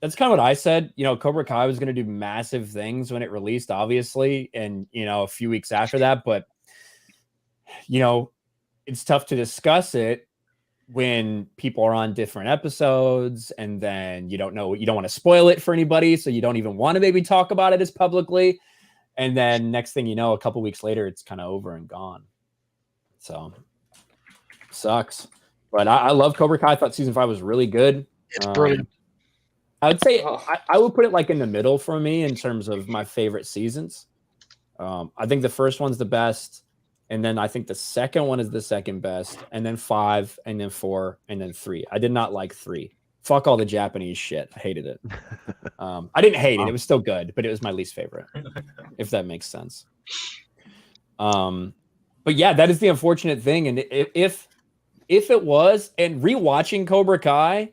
That's kind of what I said. Cobra Kai was going to do massive things when it released, obviously, and, a few weeks after that. But, it's tough to discuss it when people are on different episodes, and then you don't want to spoil it for anybody, so you don't even want to maybe talk about it as publicly. And then next thing you know, a couple weeks later, it's kind of over and gone. So, sucks. But I love Cobra Kai. I thought season 5 was really good. It's brilliant. I would say I would put it like in the middle for me in terms of my favorite seasons. I think the first one's the best, and then I think the second one is the second best, and then 5, and then 4, and then 3. I did not like 3. Fuck all the Japanese shit. I hated it. I didn't hate it. It was still good, but it was my least favorite, if that makes sense. But yeah, that is the unfortunate thing. And if it was, and rewatching Cobra Kai,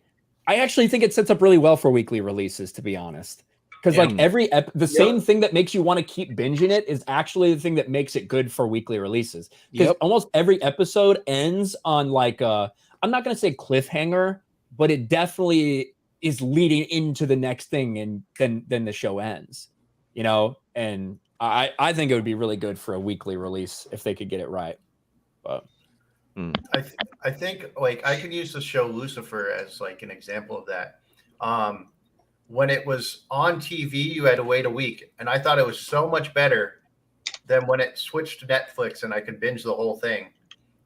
I actually think it sets up really well for weekly releases, to be honest. Because the same thing that makes you want to keep binging it is actually the thing that makes it good for weekly releases. Because almost every episode ends on I'm not going to say cliffhanger, but it definitely is leading into the next thing, and then the show ends. And I think it would be really good for a weekly release if they could get it right. But I think I could use the show Lucifer as an example of that. When it was on TV, you had to wait a week, and I thought it was so much better than when it switched to Netflix and I could binge the whole thing.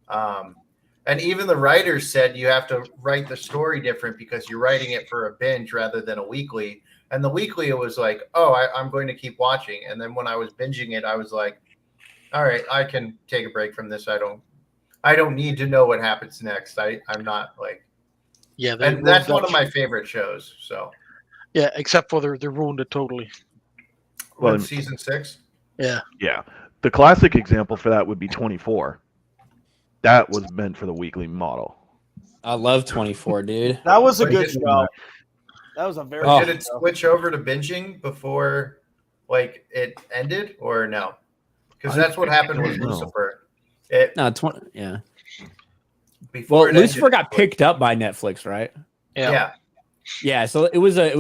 And even the writers said you have to write the story different because you're writing it for a binge rather than a weekly. And the weekly, it was I'm going to keep watching. And then when I was binging it, I was like, all right, I can take a break from this. I don't need to know what happens next. I'm not and that's one of my favorite shows. So yeah, except for they ruined it totally. Well, season 6. Yeah. The classic example for that would be 24. That was meant for the weekly model. I love 24, dude. That was a good show. That was a very good Did it switch over to binging before it ended, or no? Because that's what happened with Lucifer. Before Lucifer got picked up by Netflix, right? Yeah. So it was a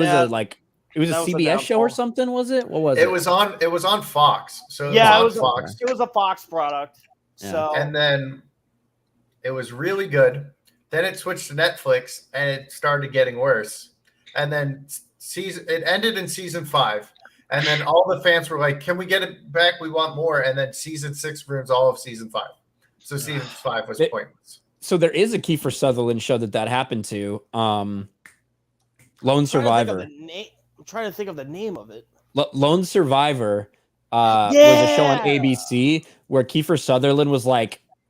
CBS show or something, was it? What was it? It was on Fox. So it was Fox. It was a Fox product. Yeah. So and then it was really good. Then it switched to Netflix and it started getting worse. And then it ended in season 5. And then all the fans were like, "Can we get it back? We want more." And then season 6 ruins all of season 5. So season 5 was pointless. So there is a Kiefer Sutherland show that happened to. Lone Survivor. I'm trying to think of the name of it. Lone Survivor was a show on ABC where Kiefer Sutherland was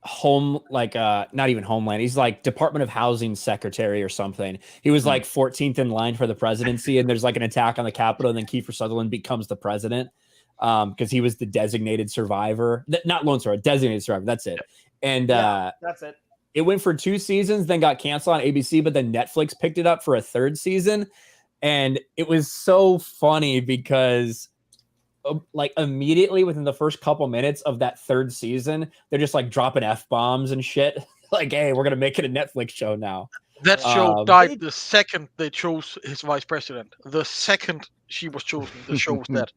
not even Homeland. He's like Department of Housing Secretary or something. He was like 14th in line for the presidency, and there's like an attack on the Capitol, and then Kiefer Sutherland becomes the president because he was the designated survivor, not lone survivor, designated survivor. That's it. And that's it. It went for 2 seasons, then got canceled on ABC, but then Netflix picked it up for a 3rd season, and it was so funny because like immediately within the first couple minutes of that 3rd season, they're just like dropping F-bombs and shit. Like, hey, we're gonna make it a Netflix show now. That show died the second they chose his vice president. The second she was chosen, the show was dead.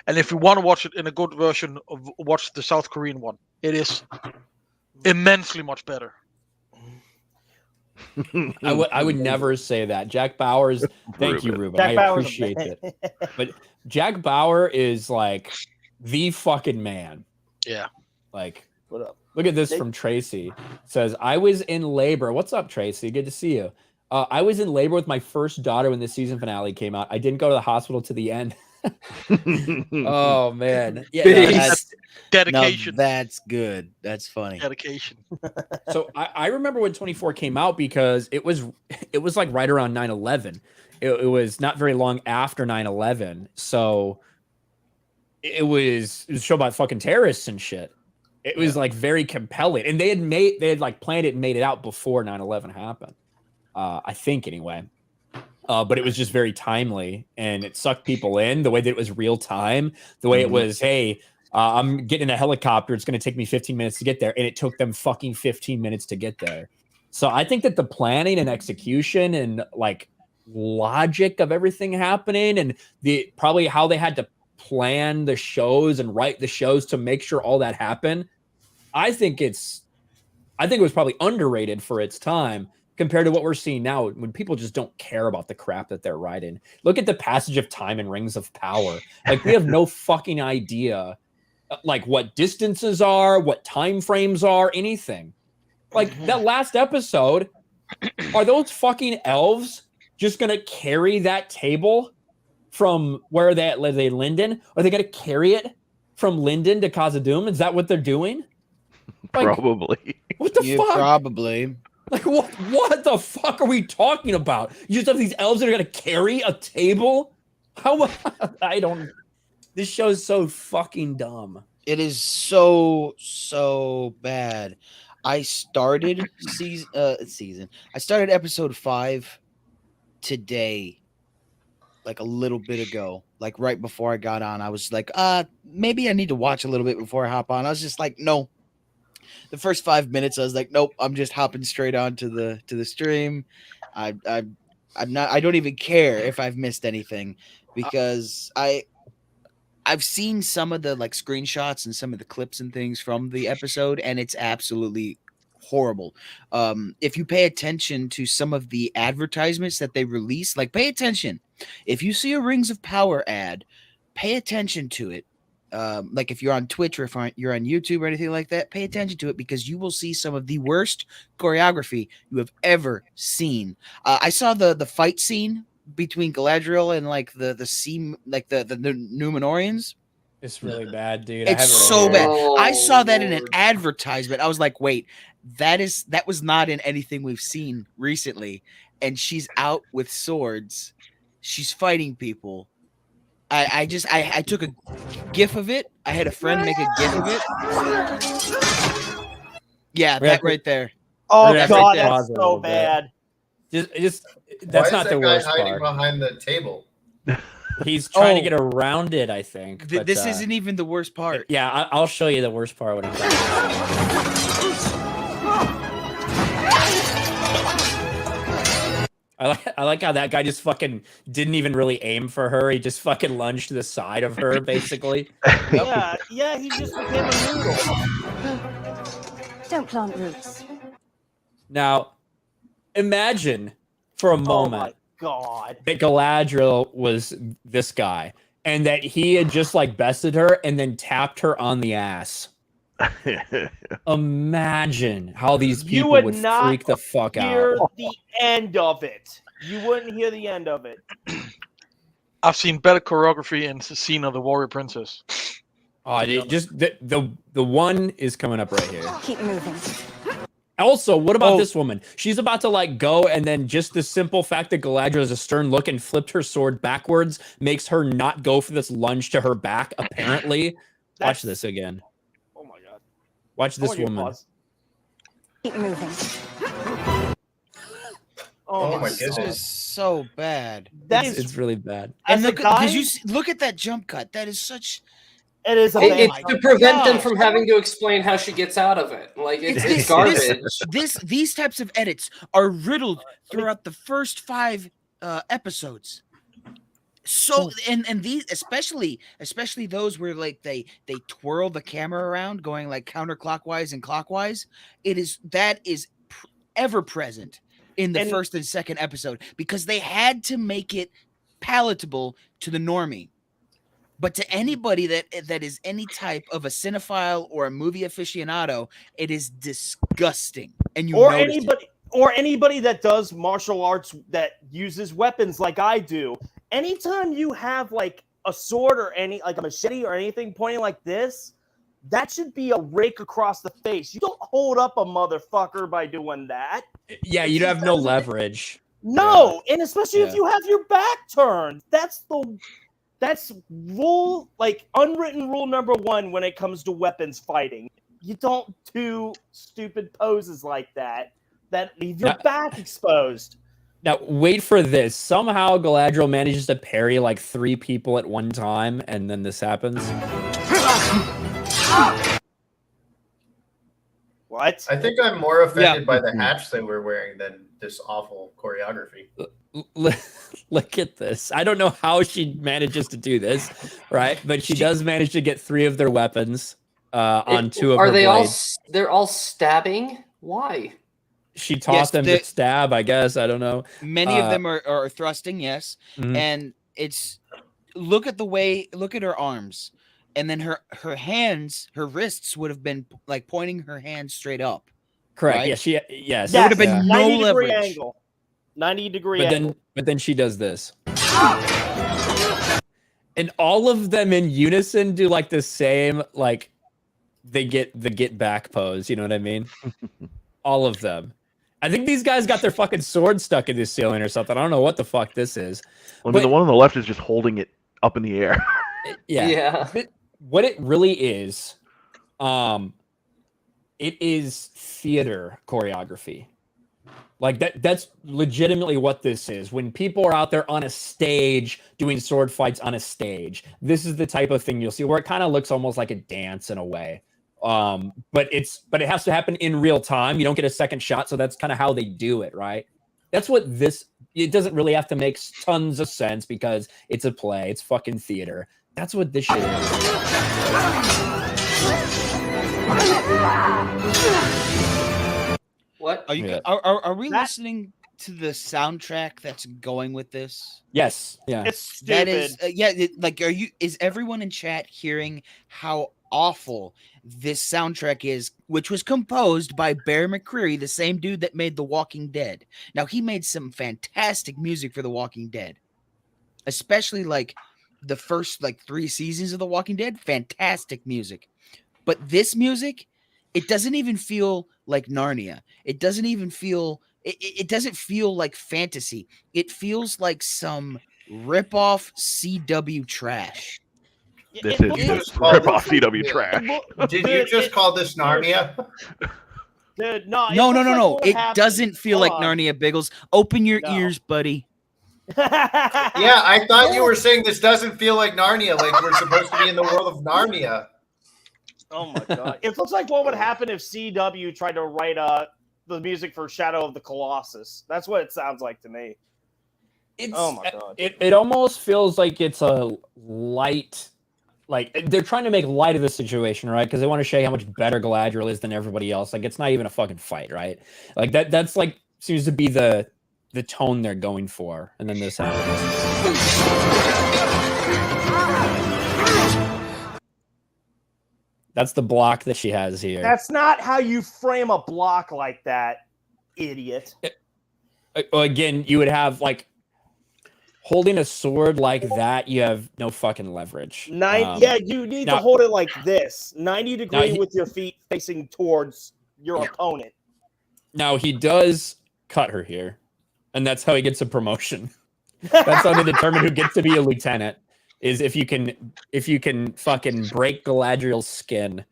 And if you want to watch it in a good version, watch the South Korean one. It is immensely much better. I would never say that. Jack Bauer's thank you, Ruben. I appreciate it. But Jack Bauer is like the fucking man. Yeah. Like, what up? Look at this from Tracy. It says, I was in labor. What's up, Tracy? Good to see you. I was in labor with my first daughter when the season finale came out. I didn't go to the hospital to the end. Oh man. Yeah, that's dedication. No, that's good. That's funny. Dedication. So I remember when 24 came out because it was like right around 9/11. It was not very long after 9/11. So it was a show about fucking terrorists and shit. It was like very compelling. And they had like planned it and made it out before 9/11 happened. I think anyway. But it was just very timely and it sucked people in the way that it was real time, the way it was, hey, I'm getting in a helicopter. It's going to take me 15 minutes to get there. And it took them fucking 15 minutes to get there. So I think that the planning and execution and like logic of everything happening and the probably how they had to plan the shows and write the shows to make sure all that happened. I think it was probably underrated for its time compared to what we're seeing now when people just don't care about the crap that they're writing. Look at the passage of time and Rings of Power. Like we have no fucking idea like what distances are, what time frames are, anything. Like that last episode, are those fucking elves just going to carry that table from where they Linden? Are they going to carry it from Linden to Khazad-dûm? Is that what they're doing? Like, probably. What the fuck? Probably. Like what the fuck are we talking about? You just have these elves that are gonna carry a table? How I don't. This show is so fucking dumb. It is so bad. I started season. I started episode 5 today, like a little bit ago, like right before I got on. I was like, maybe I need to watch a little bit before I hop on. I was just like, no. The first 5 minutes, I was like, nope, I'm just hopping straight on to the stream. I'm not. I don't even care if I've missed anything because I've seen some of the like screenshots and some of the clips and things from the episode, and it's absolutely horrible. If you pay attention to some of the advertisements that they release, like pay attention. If you see a Rings of Power ad, pay attention to it. Like if you're on Twitch or if you're on YouTube or anything like that, pay attention to it because you will see some of the worst choreography you have ever seen. I saw the fight scene between Galadriel and like the sea, like the Numenorians. It's really bad, dude. It's so bad. I saw that in an advertisement. I was like, wait, that was not in anything we've seen recently. And she's out with swords. She's fighting people. I took a GIF of it. I had a friend make a GIF of it. Yeah, that right there. Oh god, that's so bad. Just that's not the worst part. Why is that guy hiding behind the table? He's trying to get around it, I think. But, this isn't even the worst part. Yeah, I'll show you the worst part when it comes. I like how that guy just fucking didn't even really aim for her. He just fucking lunged to the side of her, basically. Yeah, he just became a noodle. Don't plant roots. Now, imagine for a moment God. that Galadriel was this guy and that he had just like bested her and then tapped her on the ass. Imagine how these people would freak the fuck out. Hear the end of it. You wouldn't hear the end of it. I've seen better choreography in the scene of the Warrior Princess. Oh, just the one is coming up right here. Keep moving. Also, what about this woman? She's about to like go, and then just the simple fact that Galadriel has a stern look and flipped her sword backwards makes her not go for this lunge to her back. Apparently, watch this again. Oh my god! Watch this woman. Keep moving. Oh my This goodness. is so bad. It's really bad. And look at that jump cut. That is such. It is It's to prevent them from having to explain how she gets out of it. Like it's garbage. These types of edits are riddled throughout the first 5 episodes. So and these especially those where like they twirl the camera around, going like counterclockwise and clockwise. That is ever present in the first and second episode because they had to make it palatable to the normie. But to anybody that is any type of a cinephile or a movie aficionado, it is disgusting. And anybody that does martial arts that uses weapons like I do, anytime you have like a sword or like a machete or anything pointing like this, that should be a rake across the face. You don't hold up a motherfucker by doing that. Yeah, you'd have no leverage. No, and especially if you have your back turned. That's rule, like unwritten rule number 1 when it comes to weapons fighting. You don't do stupid poses like that leave your back exposed. Now, wait for this. Somehow Galadriel manages to parry like 3 people at one time, and then this happens. What? I think I'm more offended by the hats they were wearing than this awful choreography. Look at this. I don't know how she manages to do this, right? But she does manage to get 3 of their weapons on 2 of her blades. They're all stabbing? Why? She taught them to stab, I guess. I don't know. Many of them are thrusting, yes. Mhm. And look at her arms. And then her hands, her wrists would have been like pointing her hands straight up. Correct. Right? Yes. There would have been no 90-degree leverage. angle. 90-degree angle. But then she does this. And all of them in unison do like the same, like they get the get back pose. You know what I mean? All of them. I think these guys got their fucking sword stuck in this ceiling or something. I don't know what the fuck this is. I mean, the one on the left is just holding it up in the air. Yeah. What it really is, it is theater choreography. Like that's legitimately what this is. When people are out there on a stage doing sword fights on a stage, this is the type of thing you'll see where it kind of looks almost like a dance in a way. But it has to happen in real time. You don't get a second shot, so that's kind of how they do it, right? That's what it doesn't really have to make tons of sense because it's a play, it's fucking theater. That's what this shit is. What? Are we listening to the soundtrack that's going with this? Yes. Yeah. It's stupid. That is is everyone in chat hearing how awful this soundtrack is, which was composed by Bear McCreary, the same dude that made The Walking Dead. Now he made some fantastic music for The Walking Dead. Especially like the first 3 seasons of The Walking Dead, fantastic music. But this music, it doesn't even feel like Narnia. It doesn't even feel it doesn't feel like fantasy. It feels like some rip-off CW trash. This is just rip-off CW trash. Did you just call this Narnia? Dude, no. No. It doesn't feel like Narnia, Biggles. Open your ears, buddy. Yeah, I thought you were saying this doesn't feel like Narnia, like we're supposed to be in the world of Narnia. Oh my god. It looks like what would happen if CW tried to write the music for Shadow of the Colossus. That's what it sounds like to me. Oh my god. It almost feels like it's a light, like they're trying to make light of the situation, right? Because they want to show you how much better Galadriel is than everybody else. Like it's not even a fucking fight, right? Like that's like seems to be the tone they're going for, and then this happens. That's the block that she has here. That's not how you frame a block like that, idiot. Again, you would have holding a sword like that, you have no fucking leverage. Yeah, you need to hold it like this, 90-degree with your feet facing towards your opponent. Now he does cut her here, and that's how he gets a promotion. That's how they determine who gets to be a lieutenant. Is if you can fucking break Galadriel's skin.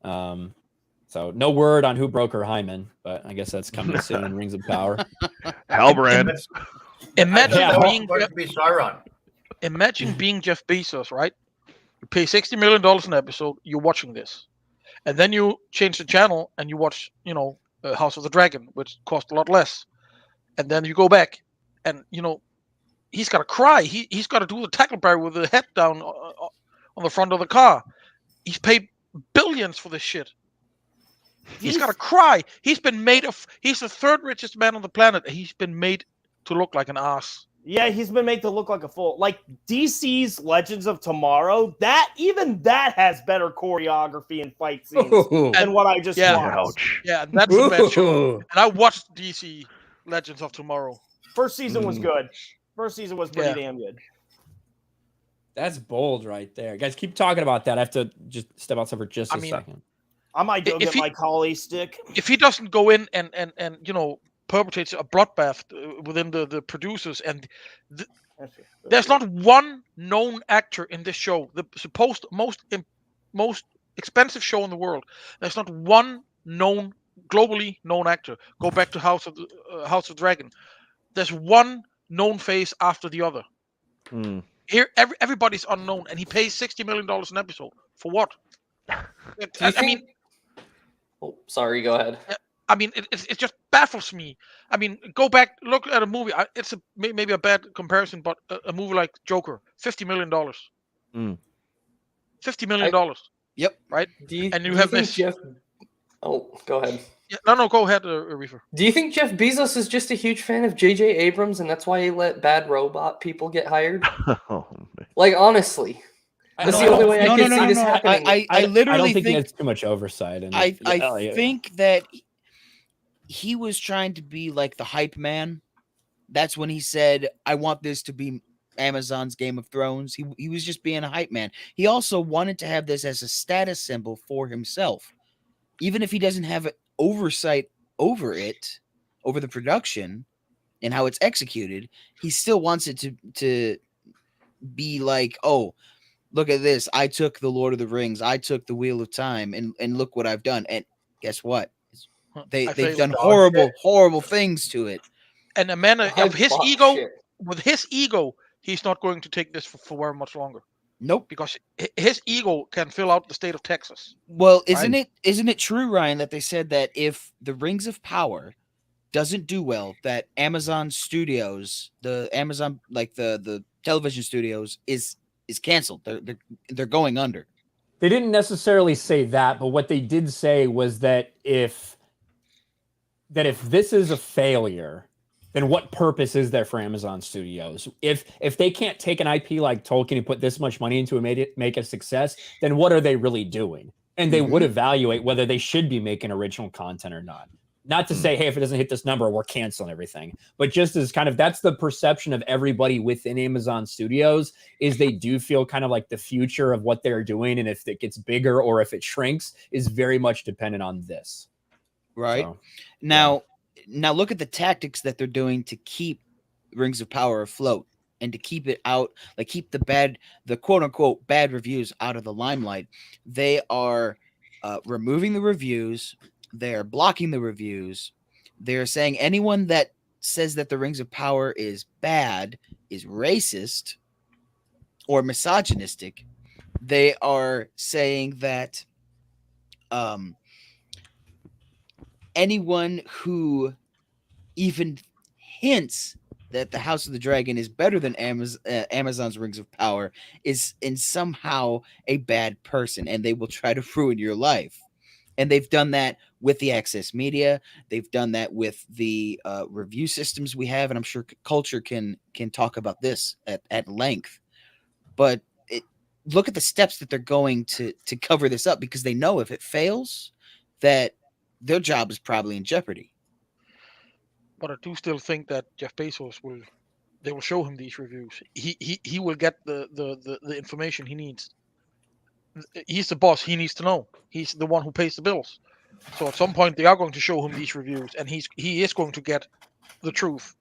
So no word on who broke her hymen, but I guess that's coming soon in Rings of Power. Halbrand. Imagine being Jeff Bezos, right? You pay $60 million an episode, you're watching this. And then you change the channel and you watch, House of the Dragon, which cost a lot less. And then you go back and, he's got to cry. He's got to do the tackleberry with the head down on the front of the car. He's paid billions for this shit. He's got to cry. He's the third richest man on the planet. He's been made to look like an ass. Yeah, he's been made to look like a fool. Like DC's Legends of Tomorrow, that has better choreography and fight scenes than what I just watched. Yeah, that's a bad show. And I watched DC Legends of Tomorrow. First season was good. First season was pretty damn good. That's bold right there. Guys, keep talking about that. I have to just step outside for just a second. I might go get my collie stick. If he doesn't go in and perpetrates a bloodbath within the producers, and there's not one known actor in this show, the supposed most expensive show in the world. There's not one globally known actor. Go back to House of Dragon. There's one known face after the other. Here, everybody's unknown, and he pays $60 million an episode for what? Oh, sorry. Go ahead. I mean, it just baffles me. I mean, go back, look at a movie. It's maybe a bad comparison, but a movie like Joker, $50 million. $50 million. Yep. Right. And you have this. Oh, go ahead. Yeah, no, go ahead, Reefer. Do you think Jeff Bezos is just a huge fan of J.J. Abrams, and that's why he let bad robot people get hired? Like, honestly. That's the only way I can see this happening. I literally don't think he has too much oversight. I think that he was trying to be like the hype man. That's when he said, I want this to be Amazon's Game of Thrones. He was just being a hype man. He also wanted to have this as a status symbol for himself. Even if he doesn't have oversight over the production and how it's executed, he still wants it to be like, oh, look at this. I took the Lord of the Rings. I took the Wheel of Time, and look what I've done. And guess what? They've done horrible things to it. And a man of his ego, with his ego, he's not going to take this for very much longer. Nope. Because his ego can fill out the state of Texas. Well, isn't it true, Ryan, that they said that if the Rings of Power doesn't do well, that Amazon Studios, the television studios, is canceled. They're going under. They didn't necessarily say that, but what they did say was that if this is a failure, then what purpose is there for Amazon Studios? If they can't take an IP like Tolkien and put this much money into it, make it a success, then what are they really doing? And they would evaluate whether they should be making original content or not. Not to say, hey, if it doesn't hit this number, we're canceling everything. But just as kind of, that's the perception of everybody within Amazon Studios, is they do feel kind of like the future of what they're doing. And if it gets bigger or if it shrinks is very much dependent on this. Right. So, now look at the tactics that they're doing to keep Rings of Power afloat and to keep it out, like keep the quote unquote bad reviews out of the limelight. They are removing the reviews. They're blocking the reviews. They're saying anyone that says that the Rings of Power is bad is racist or misogynistic. They are saying that anyone who even hints that the House of the Dragon is better than Amazon's Rings of Power is in somehow a bad person, and they will try to ruin your life. And they've done that with the Access Media. They've done that with the review systems we have, and I'm sure Culture can talk about this at length. But look at the steps that they're going to cover this up, because they know if it fails, that their job is probably in jeopardy. But I do still think that Jeff Bezos they will show him these reviews. He will get the information he needs. He's the boss. He needs to know. He's the one who pays the bills. So at some point they are going to show him these reviews, and he is going to get the truth.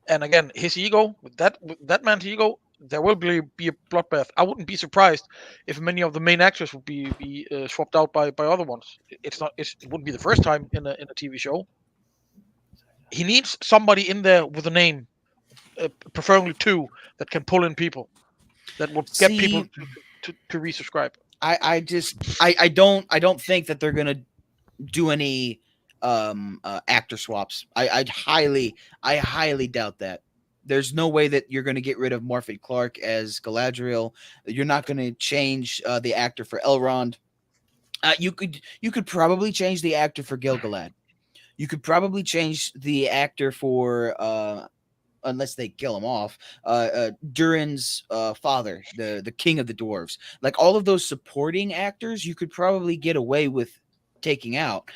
And again, his ego, with that man's ego, there will be a bloodbath. I wouldn't be surprised if many of the main actors would be swapped out by other ones. It wouldn't be the first time in a TV show. He needs somebody in there with a name, preferably 2, that can pull in people, that will get people to resubscribe. I don't think that they're gonna do any actor swaps. I highly doubt that. There's no way that you're going to get rid of Morphin Clark as Galadriel. You're not going to change the actor for Elrond. You could probably change the actor for Gil-galad. You could probably change the actor for unless they kill him off. Durin's father, the king of the dwarves. Like all of those supporting actors, you could probably get away with taking out,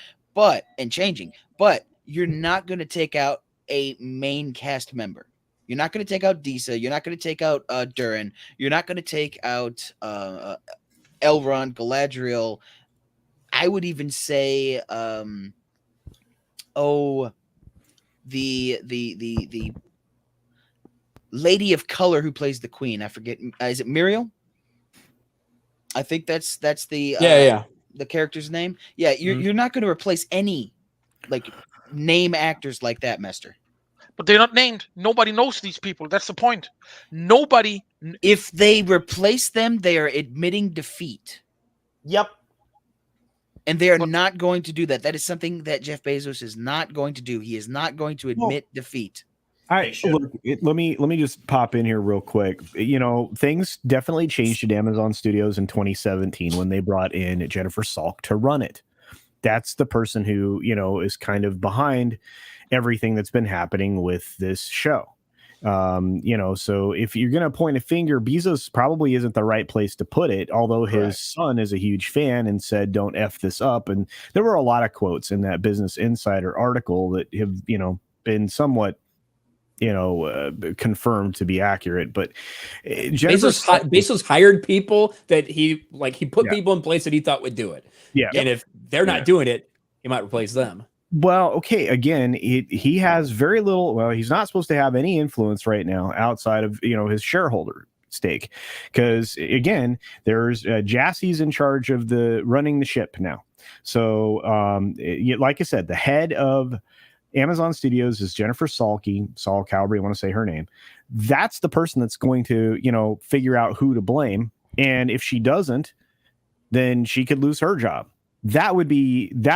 and changing. But you're not going to take out a main cast member. You're not going to take out Disa. You're not going to take out Durin. You're not going to take out Elrond, Galadriel. I would even say, the lady of color who plays the queen. I forget. Is it Muriel? I think that's the the character's name. Yeah, you're not going to replace any like name actors like that, Mester. But they're not named. Nobody knows these people. That's the point. Nobody. If they replace them, they are admitting defeat. Yep. And they are not going to do that. That is something that Jeff Bezos is not going to do. He is not going to admit defeat. Look, let me just pop in here real quick. You know, things definitely changed at Amazon Studios in 2017 when they brought in Jennifer Salk to run it. That's the person who, you know, is kind of behind everything that's been happening with this show. You know, so if you're going to point a finger, Bezos probably isn't the right place to put it, although his son is a huge fan and said, don't F this up. And there were a lot of quotes in that Business Insider article that have, you know, been somewhat, you know, confirmed to be accurate. But Bezos hired people that he put people in place that he thought would do it. Yeah. And if they're not doing it, he might replace them. Well, okay. Again, he has very little. Well, he's not supposed to have any influence right now outside of, you know, his shareholder stake, because again, there's Jassie's in charge of running the ship now. So, like I said, the head of Amazon Studios is Jennifer Salk, however you want to say her name. That's the person that's going to, you know, figure out who to blame. And if she doesn't, then she could lose her job. That would be the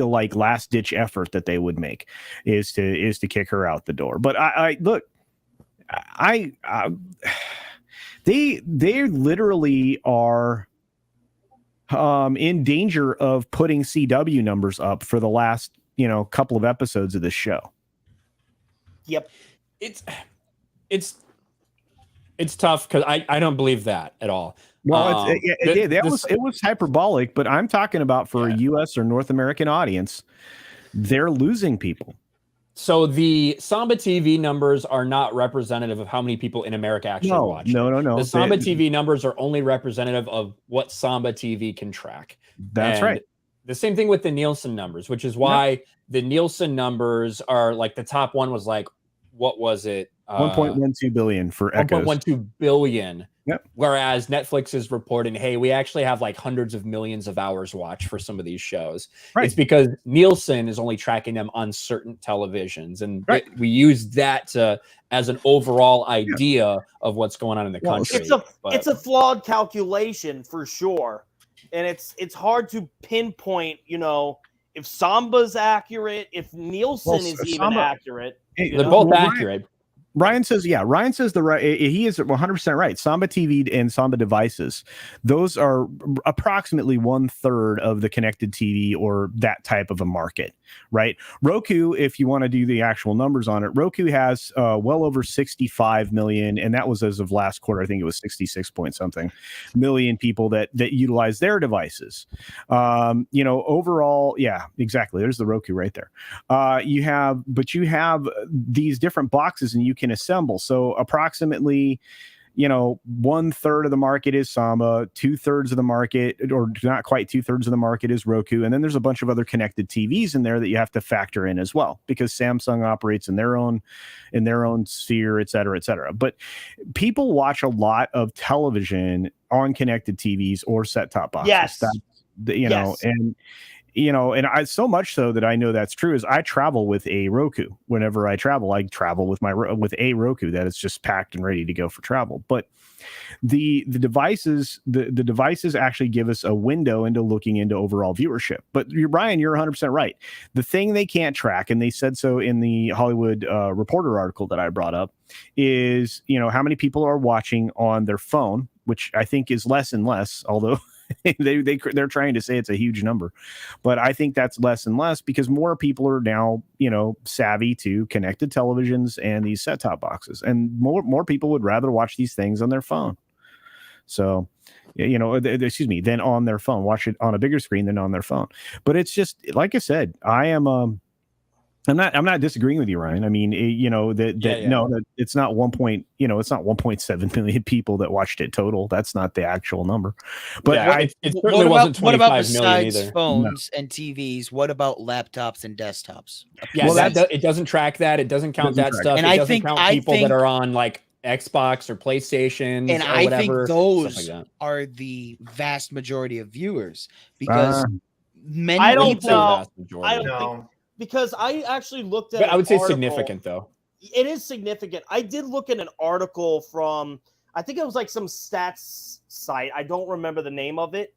like last ditch effort that they would make is to kick her out the door. But they literally are in danger of putting CW numbers up for the last, you know, couple of episodes of this show. Yep. It's tough because I don't believe that at all. Well, it was hyperbolic, but I'm talking about for a U.S. or North American audience, they're losing people. So the Samba TV numbers are not representative of how many people in America actually watch. No. The Samba TV numbers are only representative of what Samba TV can track. That's right. The same thing with the Nielsen numbers, which is why the Nielsen numbers are like the top one was like, what was it? 1.12 billion for Echoes. 1.12 billion. Yep. Whereas Netflix is reporting, hey, we actually have like hundreds of millions of hours watched for some of these shows. Right. It's because Nielsen is only tracking them on certain televisions. And we use that as an overall idea of what's going on in the country. It's a flawed calculation for sure. And it's hard to pinpoint, you know, if Samba's accurate, if Nielsen is even accurate. They're both accurate. Ryan says, Ryan says he is 100% right. Samba TV and Samba devices, those are approximately 1/3 of the connected TV or that type of a market, right? Roku, if you want to do the actual numbers on it, Roku has well over 65 million, and that was as of last quarter. I think it was 66 point something million people that utilize their devices. Overall, yeah, exactly. There's the Roku right there. You have these different boxes, and you can assemble. So approximately, 1/3 of the market is Samba, 2/3 of the market, or not quite 2/3 of the market is Roku. And then there's a bunch of other connected TVs in there that you have to factor in as well, because Samsung operates in their own sphere, et cetera, et cetera. But people watch a lot of television on connected TVs or set-top boxes. Yes. And I, so much so that I know that's true, is I travel with a Roku. Whenever I travel with a Roku that is just packed and ready to go for travel. But the devices actually give us a window into looking into overall viewership. But Brian, you're 100% right. The thing they can't track, and they said so in the Hollywood Reporter article that I brought up, is how many people are watching on their phone, which I think is less and less, although they're trying to say it's a huge number, but I think that's less and less because more people are now savvy to connected televisions and these set-top boxes, and more people would rather watch these things on their phone. So than on their phone, watch it on a bigger screen than on their phone. But it's just like I said, I'm not disagreeing with you, Ryan. I mean, no, it's not 1.7 million people that watched it total. That's not the actual number. But it certainly wasn't 25 what about million besides either. phones and TVs? What about laptops and desktops? Yeah, it doesn't track that. It doesn't count that stuff. And it I doesn't count people think that are on like Xbox or PlayStation, and or I whatever, think those stuff like that. are the vast majority of viewers, because many I don't people. know. Majority. I don't think, because I actually looked at. But I would say article. significant though. It is significant. I did look at an article from, I think it was like some stats site. I don't remember the name of it,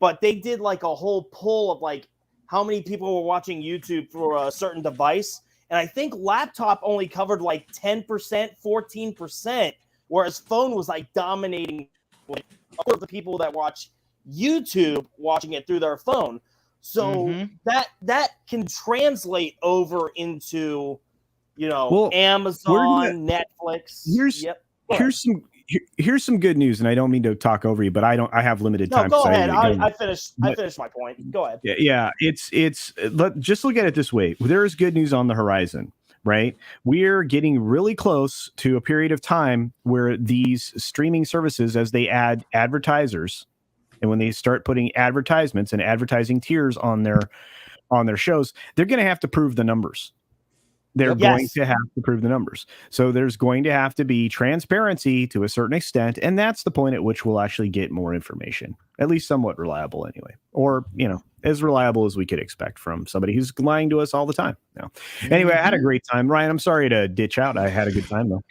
but they did like a whole poll of like how many people were watching YouTube for a certain device. And I think laptop only covered like 10%, 14%, whereas phone was like dominating like, all of the people that watch YouTube watching it through their phone. So that can translate over into, Amazon, Netflix. Here's some good news, and I don't mean to talk over you, but I have limited time. No, go ahead. I finished my point. Go ahead. Yeah. Just look at it this way. There is good news on the horizon, right? We're getting really close to a period of time where these streaming services, as they add advertisers, and when they start putting advertisements and advertising tiers on their shows, they're going to have to prove the numbers. They're going to have to prove the numbers. So there's going to have to be transparency to a certain extent, and that's the point at which we'll actually get more information, at least somewhat reliable anyway, or as reliable as we could expect from somebody who's lying to us all the time. Anyway, I had a great time, Ryan. I'm sorry to ditch out. I had a good time though.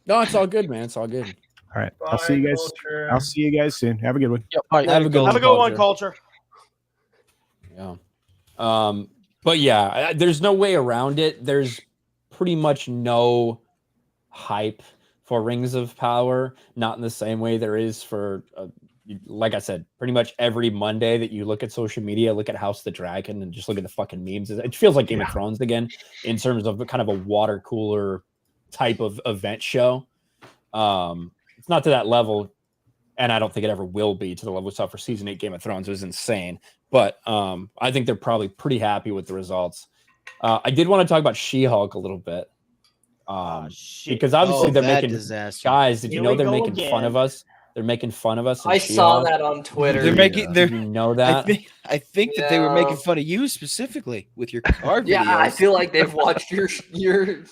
No, it's all good, man. It's all good. All right. Bye, I'll see you guys. Culture. I'll see you guys soon. Have a good one. Yep. Have a good one, Culture. Yeah. But yeah, there's no way around it. There's pretty much no hype for Rings of Power, not in the same way there is for, like I said, pretty much every Monday that you look at social media, look at House of the Dragon, and just look at the fucking memes. It feels like Game of Thrones again, in terms of kind of a water cooler type of event show. It's not to that level, and I don't think it ever will be to the level we saw for season 8 Game of Thrones. It was insane. But I think they're probably pretty happy with the results. I did want to talk about She-Hulk a little bit. Because obviously they're making disaster. Guys, did you know they're making fun of us? They're making fun of us. I saw that on Twitter. Did you know that? I think that they were making fun of you specifically with your car videos. Yeah, I feel like they've watched your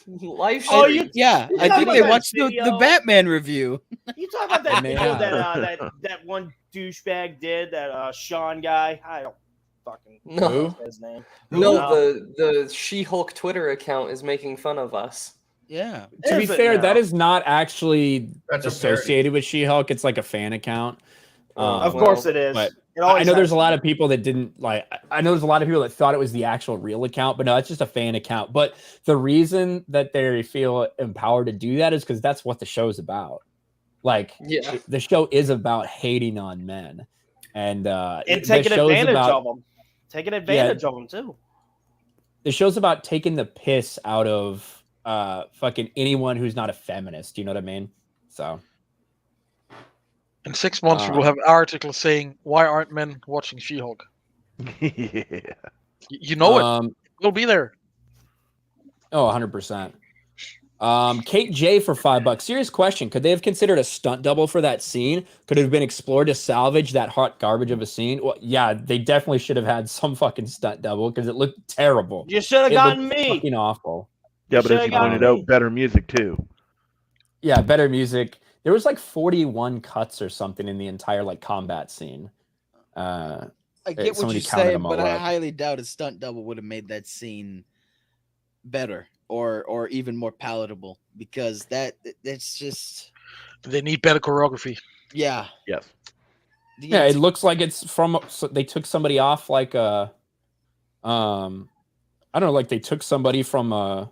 live stream. Oh, I think they watched the Batman review. You talk about that video that one douchebag did, that Sean guy. I don't fucking know his name. No, the She-Hulk Twitter account is making fun of us. Yeah. To be fair, that is not actually associated with She-Hulk. It's like a fan account. Of course it is. But I know there's a lot of people that didn't like. I know there's a lot of people that thought it was the actual real account, but no, it's just a fan account. But the reason that they feel empowered to do that is because that's what the show's about. Like, the show is about hating on men, and taking advantage of them. Taking advantage of them too. The show's about taking the piss out of fucking anyone who's not a feminist. You know what I mean? So. In 6 months, we will have articles saying, "Why aren't men watching She-Hulk?" Yeah. You know it. We'll be there. Oh, 100%. Kate J for $5. Serious question. Could they have considered a stunt double for that scene? Could it have been explored to salvage that hot garbage of a scene? Well, yeah, they definitely should have had some fucking stunt double because it looked terrible. You should have gotten me. Fucking awful. Yeah, but as you pointed out, better music too. Yeah, better music. There was like 41 cuts or something in the entire like combat scene. I get what you're saying, but I highly doubt a stunt double would have made that scene better or even more palatable because it's just they need better choreography. Yeah. Yes. Yeah, it looks like it's from they took somebody off like a I don't know, like they took somebody from a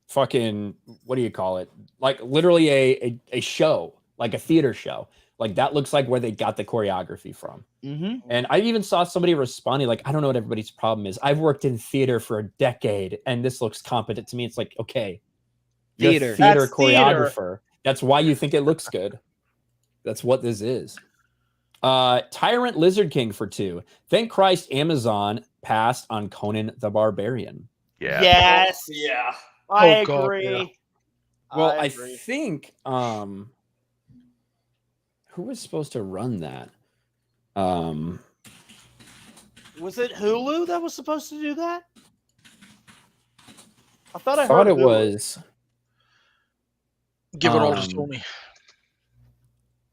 fucking, what do you call it? Like literally a show, like a theater show. Like that looks like where they got the choreography from. Mm-hmm. And I even saw somebody responding like, I don't know what everybody's problem is. I've worked in theater for a decade and this looks competent to me. It's like, okay, theater choreographer. Theater. That's why you think it looks good. That's what this is. Tyrant Lizard King for 2. Thank Christ Amazon passed on Conan the Barbarian. Yeah. Yes. Yeah. I agree. Yeah. Well, I think who was supposed to run that? Was it Hulu that was supposed to do that? I thought I heard it Hulu. was. Give it all to Sony.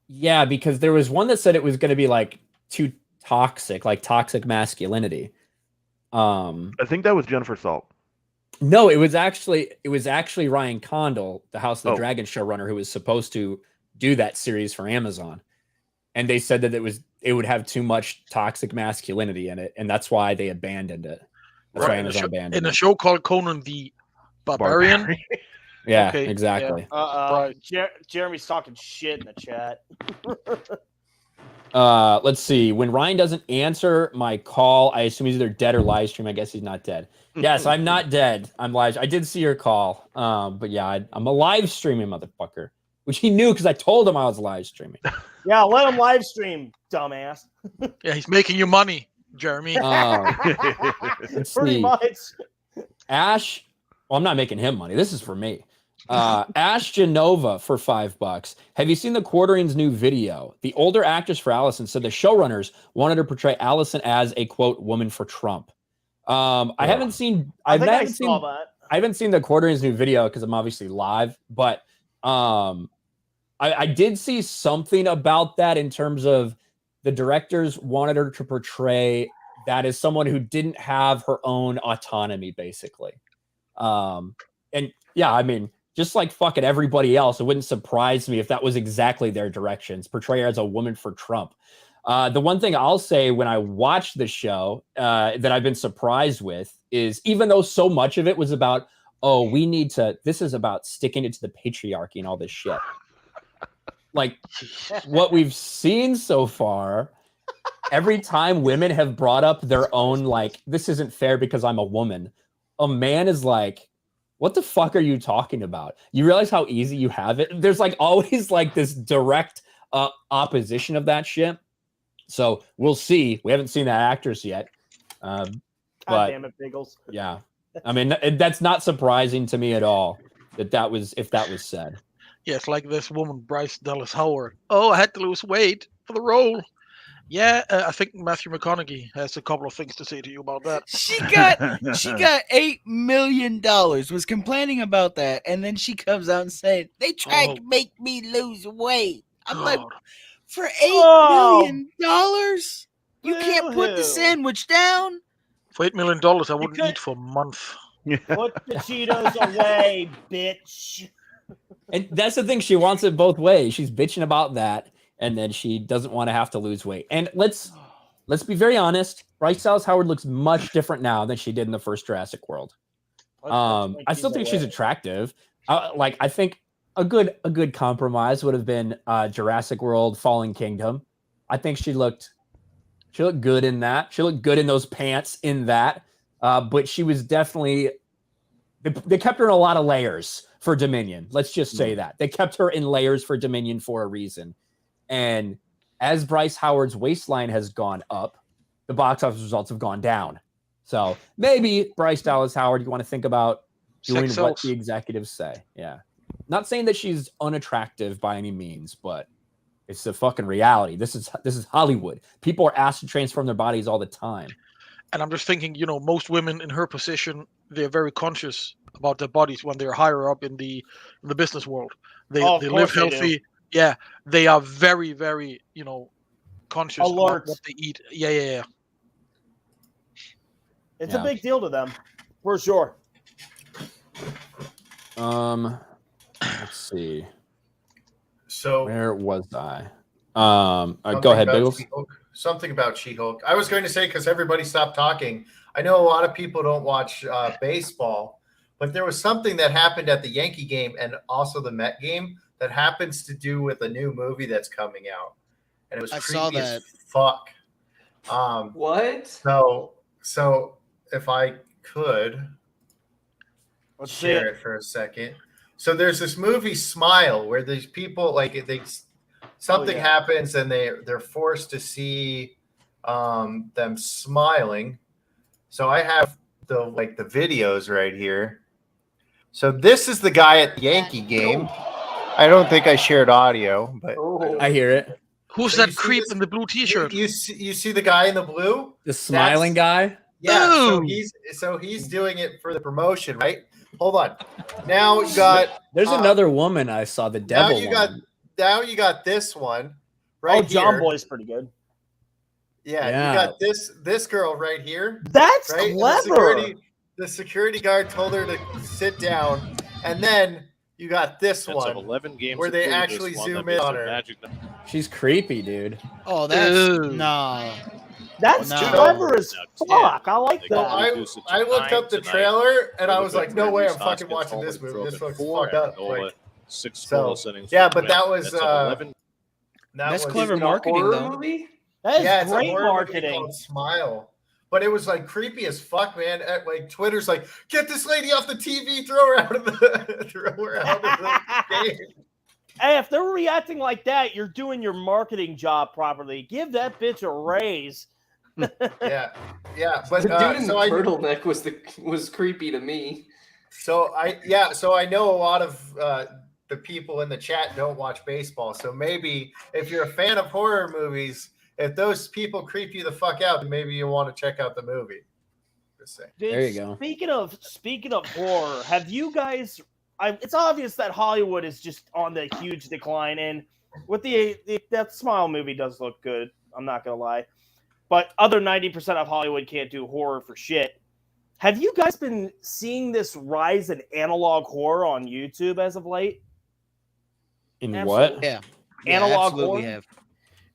Yeah, because there was one that said it was going to be like too toxic, like toxic masculinity. I think that was Jennifer Salt. No, it was actually Ryan Condal, the House of the Dragon showrunner, who was supposed to do that series for Amazon. And they said that it would have too much toxic masculinity in it, and that's why they abandoned it. That's why Amazon abandoned it. In a show called Conan the Barbarian. Yeah, Okay, exactly. Yeah. Jeremy's talking shit in the chat. Let's see. When Ryan doesn't answer my call, I assume he's either dead or live stream. I guess he's not dead. Yes, I'm not dead. I'm live. I did see your call. But yeah, I'm a live streaming motherfucker, which he knew because I told him I was live streaming. Yeah, let him live stream, dumbass. Yeah, he's making you money, Jeremy. Pretty much. Ash. Well, I'm not making him money. This is for me. Ash Genova for $5. Have you seen the Quartering's new video? The older actress for Allison said the showrunners wanted to portray Allison as a quote woman for Trump. I haven't seen. I haven't seen the Quartering's new video because I'm obviously live, but I did see something about that in terms of the directors wanted her to portray that as someone who didn't have her own autonomy, basically. And yeah, I mean, just like fucking everybody else, it wouldn't surprise me if that was exactly their directions. Portray her as a woman for Trump. The one thing I'll say when I watched the show that I've been surprised with is even though so much of it was about, this is about sticking it to the patriarchy and all this shit. Like what we've seen so far, every time women have brought up their own, like, this isn't fair because I'm a woman, a man is like, what the fuck are you talking about? You realize how easy you have it? There's like always like this direct opposition of that shit. So we'll see. We haven't seen that actress yet. God damn it, Biggles. Yeah. I mean, that's not surprising to me at all if that was said. Yeah, it's like this woman, Bryce Dallas Howard. Oh, I had to lose weight for the role. Yeah, I think Matthew McConaughey has a couple of things to say to you about that. She got $8 million, was complaining about that, and then she comes out and saying, they tried to make me lose weight. I'm like, for $8 million? You can't put the sandwich down? For $8 million, I wouldn't eat for a month. Put the Cheetos away, bitch. And that's the thing. She wants it both ways. She's bitching about that. and then she doesn't want to have to lose weight. And let's be very honest. Bryce Dallas Howard looks much different now than she did in the first Jurassic World. I still think she's attractive. I think a good compromise would have been Jurassic World: Fallen Kingdom. I think she looked good in that. She looked good in those pants in that. But she was definitely they kept her in a lot of layers for Dominion. Let's just say that. They kept her in layers for Dominion for a reason. And as Bryce Howard's waistline has gone up, the box office results have gone down. So maybe Bryce Dallas Howard, you want to think about doing what the executives say. Yeah. Not saying that she's unattractive by any means, but it's the fucking reality. This is Hollywood. People are asked to transform their bodies all the time. And I'm just thinking, most women in her position, they're very conscious about their bodies when they're higher up in the business world. They live healthy. Yeah, they are very, very, conscious about what they eat. Yeah. It's a big deal to them, for sure. Let's see. So where was I? Go ahead, Biggles. Something about She-Hulk. I was going to say, because everybody stopped talking. I know a lot of people don't watch baseball, but there was something that happened at the Yankee game and also the Met game that happens to do with a new movie that's coming out, and it was creepy as fuck. What? So if I could share it for a second. So there's this movie Smile where these people something happens and they're forced to see them smiling. So I have the videos right here. So this is the guy at the Yankee game. I don't think I shared audio, but I hear it. Who's that creep in the blue T-shirt? You see the guy in the blue? The smiling guy? Yeah. So he's doing it for the promotion, right? Hold on. Now you got. There's another woman I saw. The devil. Now you got this one right here. John Boy's pretty good. Yeah, you got this girl right here. That's clever. The security guard told her to sit down, and then you got this one 11 games where they actually zoom in on her. She's creepy, dude. Oh, that's no. That's clever as fuck. I like that. So I looked up the trailer and I was like, no way I'm fucking watching this movie. This looks fucked up. Yeah, but that was that's clever marketing though. Movie? That is great marketing. Smile. But it was creepy as fuck, man. Twitter's like, get this lady off the TV, throw her out of the game. Hey, if they're reacting like that, you're doing your marketing job properly. Give that bitch a raise. yeah. But the dude in the turtleneck was creepy to me. So I know a lot of the people in the chat don't watch baseball. So maybe if you're a fan of horror movies, if those people creep you the fuck out, then maybe you want to check out the movie. Just saying. Dude, there you go. Speaking of horror, have you guys? It's obvious that Hollywood is just on the huge decline, and with that Smile movie does look good. I'm not gonna lie, but other 90% of Hollywood can't do horror for shit. Have you guys been seeing this rise in analog horror on YouTube as of late? In Absolutely. what? Yeah. Analog absolutely horror. Have.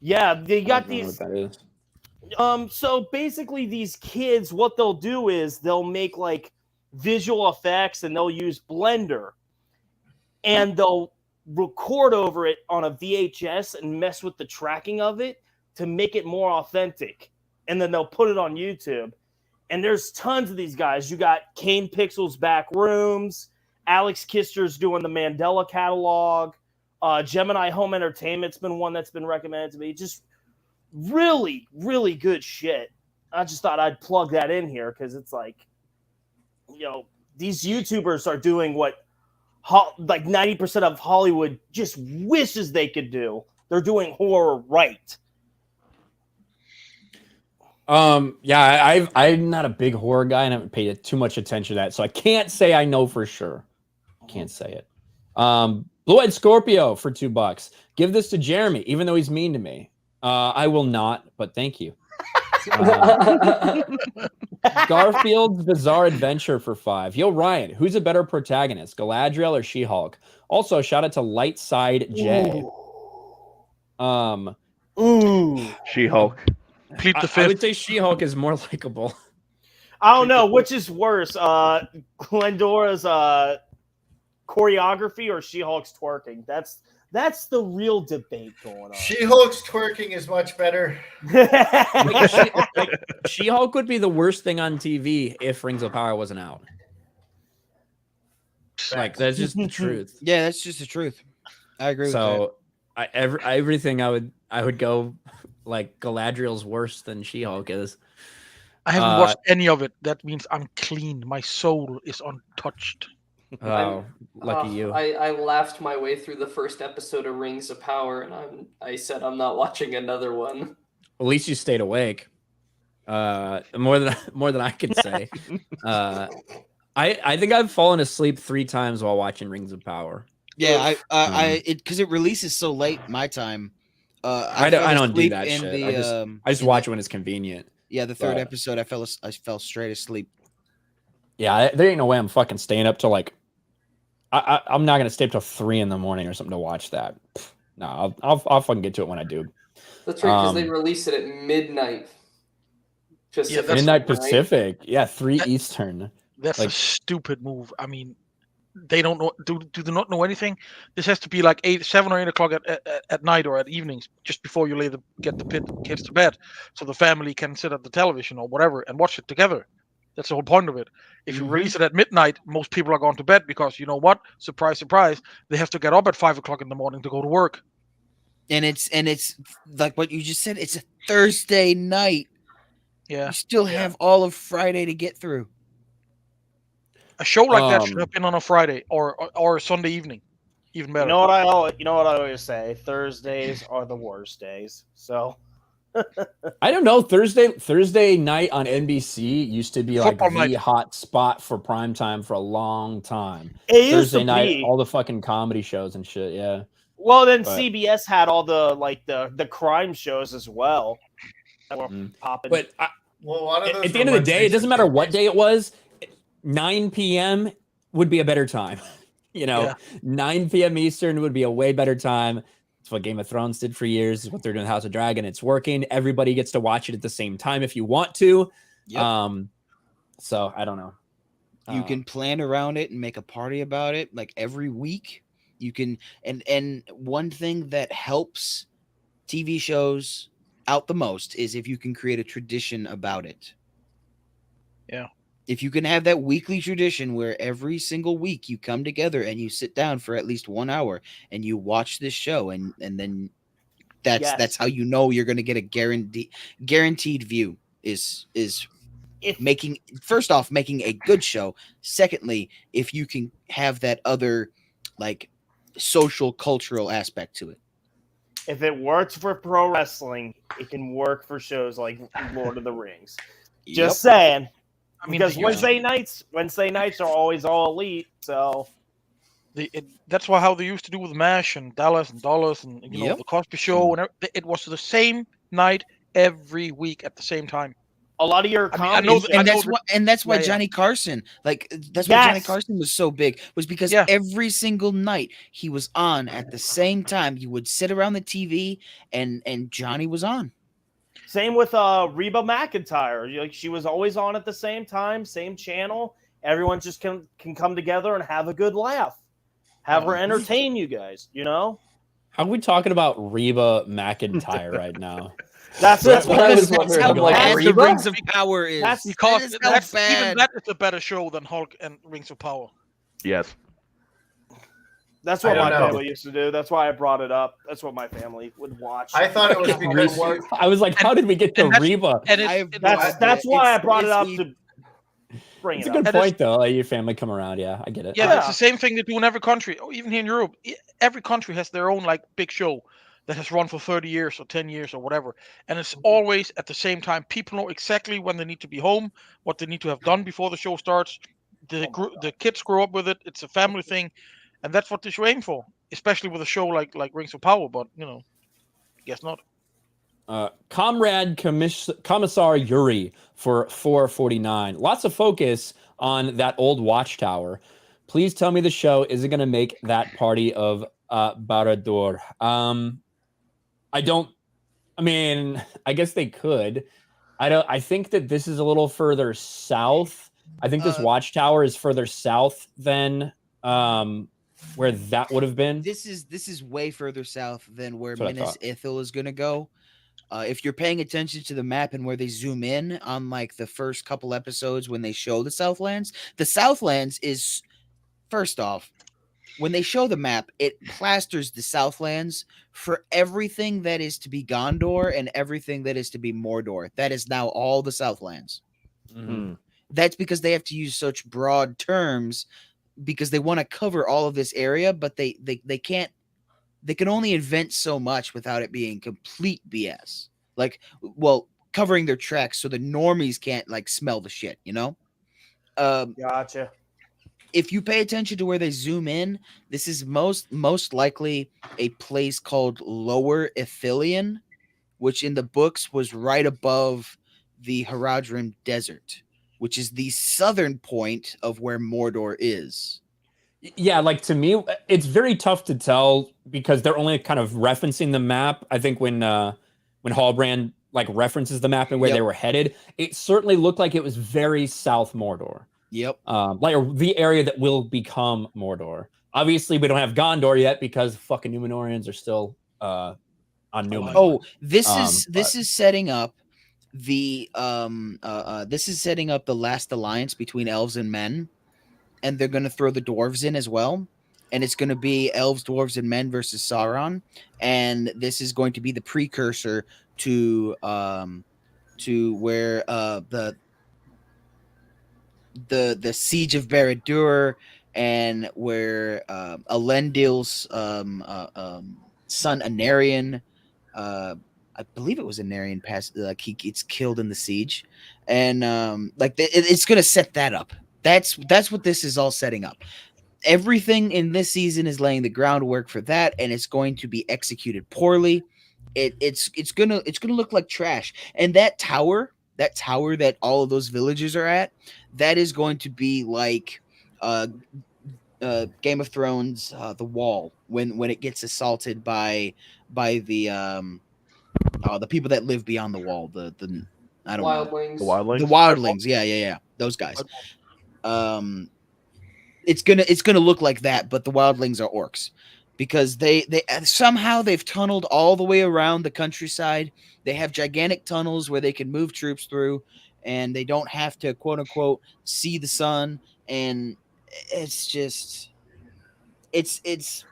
Yeah, they got I don't know these. what that is. So basically, these kids, what they'll do is they'll make visual effects and they'll use Blender, and they'll record over it on a VHS and mess with the tracking of it to make it more authentic, and then they'll put it on YouTube. And there's tons of these guys. You got Kane Pixel's Back Rooms, Alex Kister's doing the Mandela catalog. Gemini Home Entertainment's been one that's been recommended to me. Just really, really good shit. I just thought I'd plug that in here because it's these YouTubers are doing what 90% of Hollywood just wishes they could do. They're doing horror right. Yeah, I'm not a big horror guy and I haven't paid too much attention to that, so I can't say I know for sure. Can't say it. Blue-Eyed Scorpio for $2. Give this to Jeremy, even though he's mean to me. I will not, but thank you. Garfield's Bizarre Adventure for $5. Yo, Ryan, who's a better protagonist, Galadriel or She-Hulk? Also, shout out to Lightside J. Ooh. She-Hulk. Plead the I fifth. would say She-Hulk is more likable. I don't know which is worse, Glendora's choreography or She-Hulk's twerking. That's the real debate going on. She-Hulk's twerking is much better. She-Hulk would be the worst thing on TV if Rings of Power wasn't out. Like that's just the truth. Yeah, that's just the truth. I agree with that. So everything I would go like Galadriel's worse than She-Hulk is. I haven't watched any of it. That means I'm clean. My soul is untouched. Oh, lucky you. I laughed my way through the first episode of Rings of Power, and I said I'm not watching another one. At least you stayed awake. More than I could say. I think I've fallen asleep 3 times while watching Rings of Power. Yeah, because it releases so late my time. I don't do that shit. I just watch when it's convenient. Yeah, the third episode, I fell straight asleep. Yeah, there ain't no way I'm fucking staying up till like. I'm not gonna stay up till 3 in the morning or something to watch that. No, I'll fucking get to it when I do. That's right, because they release it at midnight. Pacific. Midnight Pacific. Yeah, 3 Eastern. That's a stupid move. I mean, they don't know. Do they not know anything? This has to be like 7 or 8 o'clock at night or at evenings, just before you get the kids to bed, so the family can sit at the television or whatever and watch it together. That's the whole point of it. If you release it at midnight, most people are going to bed because you know what? Surprise, surprise! They have to get up at 5 o'clock in the morning to go to work. And it's like what you just said. It's a Thursday night. Yeah, you still have all of Friday to get through. A show like that should have been on a Friday or a Sunday evening. Even better. You know what I always say? Thursdays are the worst days. So I don't know. Thursday night on NBC used to be like the hot spot for prime time for a long time. Thursday night, all the fucking comedy shows and shit. Yeah. Well, then CBS had all the crime shows as well. That were popping. But at the end of the day, it doesn't matter what day it was. 9 p.m. would be a better time. 9 p.m. Eastern would be a way better time. It's what Game of Thrones did for years. It's what they're doing with House of Dragon. It's working. Everybody gets to watch it at the same time if you want to. Yep. So I don't know. You can plan around it and make a party about it. Like every week, you can. And one thing that helps TV shows out the most is if you can create a tradition about it. Yeah. If you can have that weekly tradition where every single week you come together and you sit down for at least 1 hour and you watch this show, and then that's how you know you're going to get a guaranteed view is making a good show. Secondly, if you can have that other like social cultural aspect to it. If it works for pro wrestling, it can work for shows like Lord of the Rings. Just saying. I mean, because Wednesday nights are always all elite, so that's how they used to do with MASH and Dallas and the Cosby Show, and it was the same night every week at the same time. A lot of your comedy, that's why Johnny Carson, why Johnny Carson was so big, was because every single night he was on at the same time. You would sit around the TV and Johnny was on. Same with Reba McEntire. Like she was always on at the same time, same channel. Everyone just can come together and have a good laugh. Have her entertain you guys, How are we talking about Reba McEntire right now? That's what I was wondering. How bad the Rings of Power is. That's because even that is a better show than Hulk and Rings of Power. Yes. That's what my family used to do. That's why I brought it up. That's what my family would watch. I thought it was because I was like, how did we get to Reba? That's why I brought it up to bring it up. It's a good point, though. Your family come around. Yeah, I get it. Yeah, it's the same thing they do in every country. Oh, even here in Europe, every country has their own like big show that has run for 30 years or 10 years or whatever. And it's always at the same time. People know exactly when they need to be home, what they need to have done before the show starts. The kids grow up with it. It's a family thing. And that's what they should aim for, especially with a show like Rings of Power. But I guess not. Comrade Commissar Yuri for 449. Lots of focus on that old watchtower. Please tell me the show isn't going to make that party of Barad-dûr. I don't. I mean, I guess they could. I think that this is a little further south. I think this watchtower is further south than where that would have been. This is way further south than where That's what I Minas thought. Ithil is gonna go. If you're paying attention to the map and where they zoom in on like the first couple episodes when they show the Southlands is first off, when they show the map, it plasters the Southlands for everything that is to be Gondor and everything that is to be Mordor. That is now all the Southlands. Mm-hmm. That's because they have to use such broad terms because they want to cover all of this area, but they can't. They can only invent so much without it being complete BS. Like, well, covering their tracks so the normies can't like smell the shit, you know? Gotcha. If you pay attention to where they zoom in, this is most likely a place called Lower Ithilien, which in the books was right above the Haradrim Desert, which is the southern point of where Mordor is. Yeah, like to me, it's very tough to tell because they're only kind of referencing the map. I think when Hallbrand like references the map and where they were headed, it certainly looked like it was very South Mordor. Yep. Like the area that will become Mordor. Obviously, we don't have Gondor yet because fucking Numenorians are still on Numenor. Oh, this is setting up the this is setting up the last alliance between elves and men, and they're going to throw the dwarves in as well, and it's going to be elves, dwarves, and men versus Sauron, and this is going to be the precursor to where the siege of Barad-dûr and where Elendil's son Anarion, I believe it was Anarion, passed like he gets killed in the siege, and it's going to set that up. That's what this is all setting up. Everything in this season is laying the groundwork for that, and it's going to be executed poorly. It's gonna look like trash, and that tower that all of those villagers are at, that is going to be like Game of Thrones, the Wall, when it gets assaulted by the people that live beyond the wall, the I don't Wildlings. know. The wildlings, yeah, those guys. It's gonna look like that, but the wildlings are orcs. Because they somehow they've tunneled all the way around the countryside. They have gigantic tunnels where they can move troops through, and they don't have to quote unquote see the sun. And it's just it's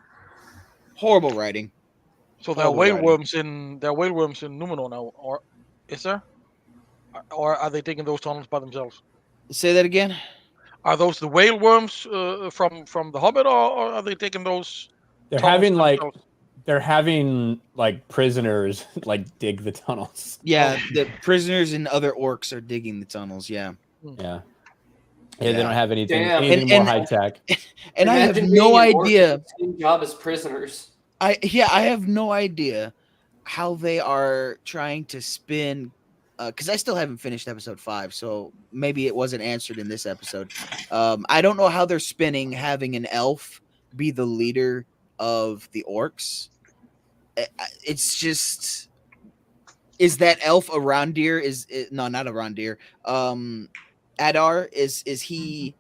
horrible writing. So there are whaleworms in Numenor now, or is there? Or are they digging those tunnels by themselves? Say that again. Are those the whaleworms from the Hobbit, or are they digging those? They're having prisoners like dig the tunnels. Yeah, the prisoners and other orcs are digging the tunnels. Yeah. Yeah, they don't have anything more high tech. And I have no idea. Same job as prisoners. I have no idea how they are trying to spin. Because I still haven't finished episode 5, so maybe it wasn't answered in this episode. I don't know how they're spinning having an elf be the leader of the orcs. It's just, is that elf Arondir? No, not Arondir. Adar, is he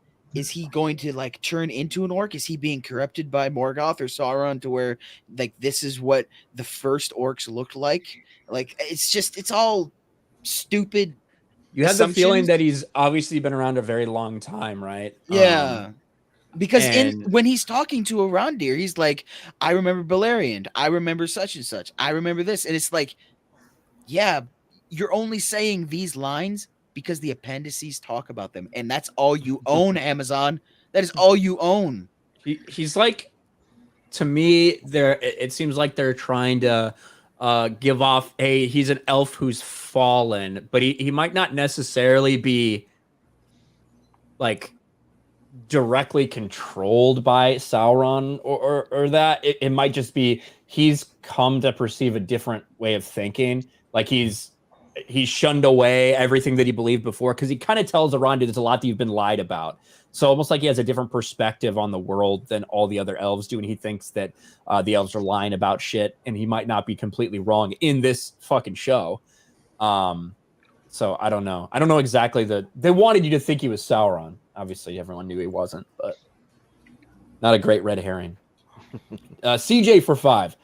going to like turn into an orc? Is he being corrupted by Morgoth or Sauron to where like this is what the first orcs looked like? Like it's all stupid. You have the feeling that he's obviously been around a very long time, right? Yeah. Because when he's talking to Arondir, he's like, I remember Balerion, I remember such and such, I remember this. And it's like, yeah, you're only saying these lines because the appendices talk about them. And that's all you own, Amazon. That is all you own. He's like, to me, it seems like they're trying to give off, hey, he's an elf who's fallen, but he might not necessarily be like directly controlled by Sauron or that. It might just be he's come to perceive a different way of thinking. Like he's he shunned away everything that he believed before, because he kind of tells Arondu there's a lot that you've been lied about. So almost like he has a different perspective on the world than all the other elves do, and he thinks that the elves are lying about shit, and he might not be completely wrong in this fucking show. So I don't know. I don't know exactly they wanted you to think he was Sauron. Obviously, everyone knew he wasn't, but not a great red herring. CJ for 5.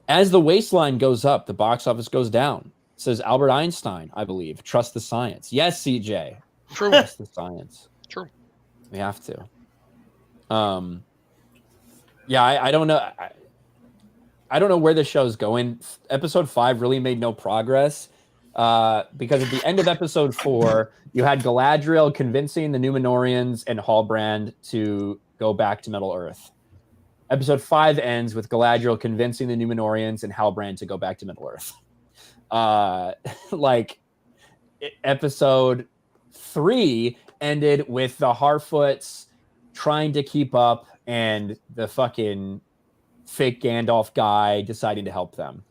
As the waistline goes up, the box office goes down. Says Albert Einstein, I believe. Trust the science. Yes, CJ. True. Trust the science. True. We have to. Yeah, I don't know. I don't know where the show's going. Episode 5 really made no progress. Because at the end of episode 4, you had Galadriel convincing the Númenóreans and Halbrand to go back to Middle Earth. Episode 5 ends with Galadriel convincing the Númenóreans and Halbrand to go back to Middle Earth. Episode 3 ended with the Harfoots trying to keep up and the fucking fake Gandalf guy deciding to help them.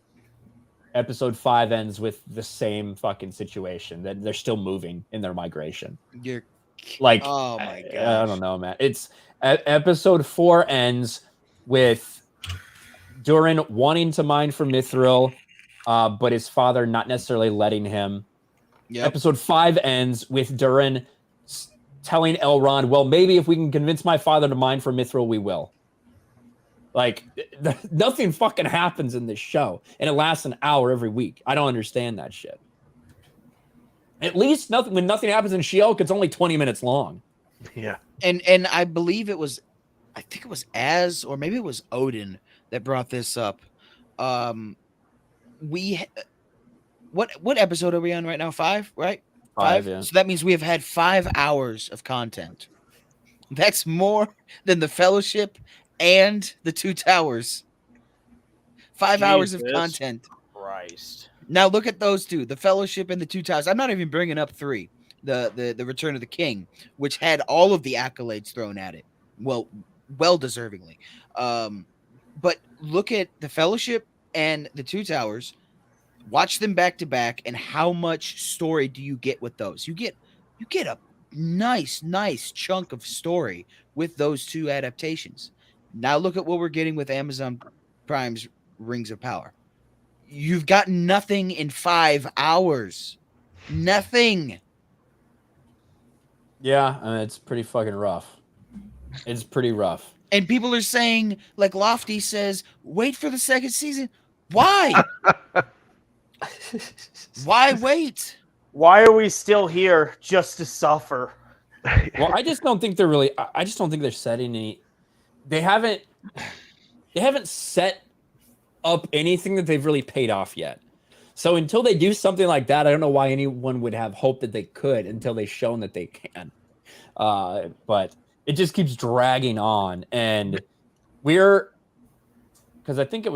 Episode 5 ends with the same fucking situation, that they're still moving in their migration. You're like, oh my god, I don't know, man. It's episode 4 ends with Durin wanting to mine for Mithril, but his father not necessarily letting him. Yep. Episode 5 ends with Durin telling Elrond, well, maybe if we can convince my father to mine for Mithril, we will. Like, nothing fucking happens in this show, and it lasts an hour every week. I don't understand that shit. At least when nothing happens in She-Hulk, it's only 20 minutes long. Yeah. And I believe I think it was Az, or maybe it was Odin that brought this up. What episode are we on right now? 5, right? 5, yeah. So that means we have had 5 hours of content. That's more than the Fellowship and the Two Towers. 5 hours of content. Christ. Now look at those two, the Fellowship and the Two Towers. I'm not even bringing up 3, the Return of the King, which had all of the accolades thrown at it. Well deservingly. But look at the Fellowship and the Two Towers. Watch them back to back, and how much story do you get with those? You get a nice chunk of story with those 2 adaptations. Now look at what we're getting with Amazon Prime's Rings of Power. You've got nothing in 5 hours. Nothing. Yeah, I mean, it's pretty fucking rough. It's pretty rough. And people are saying, like Lofty says, wait for the 2nd season. Why? Why wait? Why are we still here just to suffer? Well, I just don't think they're setting any. They haven't set up anything that they've really paid off yet. So until they do something like that, I don't know why anyone would have hope that they could until they've shown that they can. But it just keeps dragging on, and because I think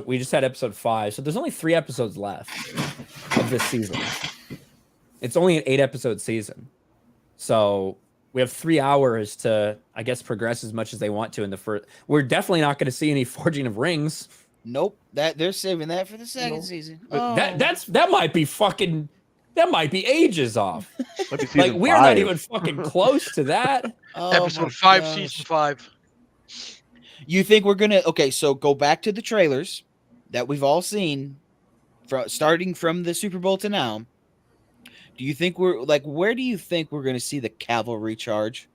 we just had episode 5, so there's only 3 episodes left of this season. It's only an 8-episode season, so we have 3 hours to, I guess, progress as much as they want to in the first. We're definitely not going to see any Forging of Rings. Nope, that they're saving that for the 2nd season. Oh. That might be ages off. Like we're not even fucking close to that. Episode 5, season 5. You think we're gonna so go back to the trailers that we've all seen, starting from the Super Bowl to now. Do you think where do you think we're gonna see the cavalry charge?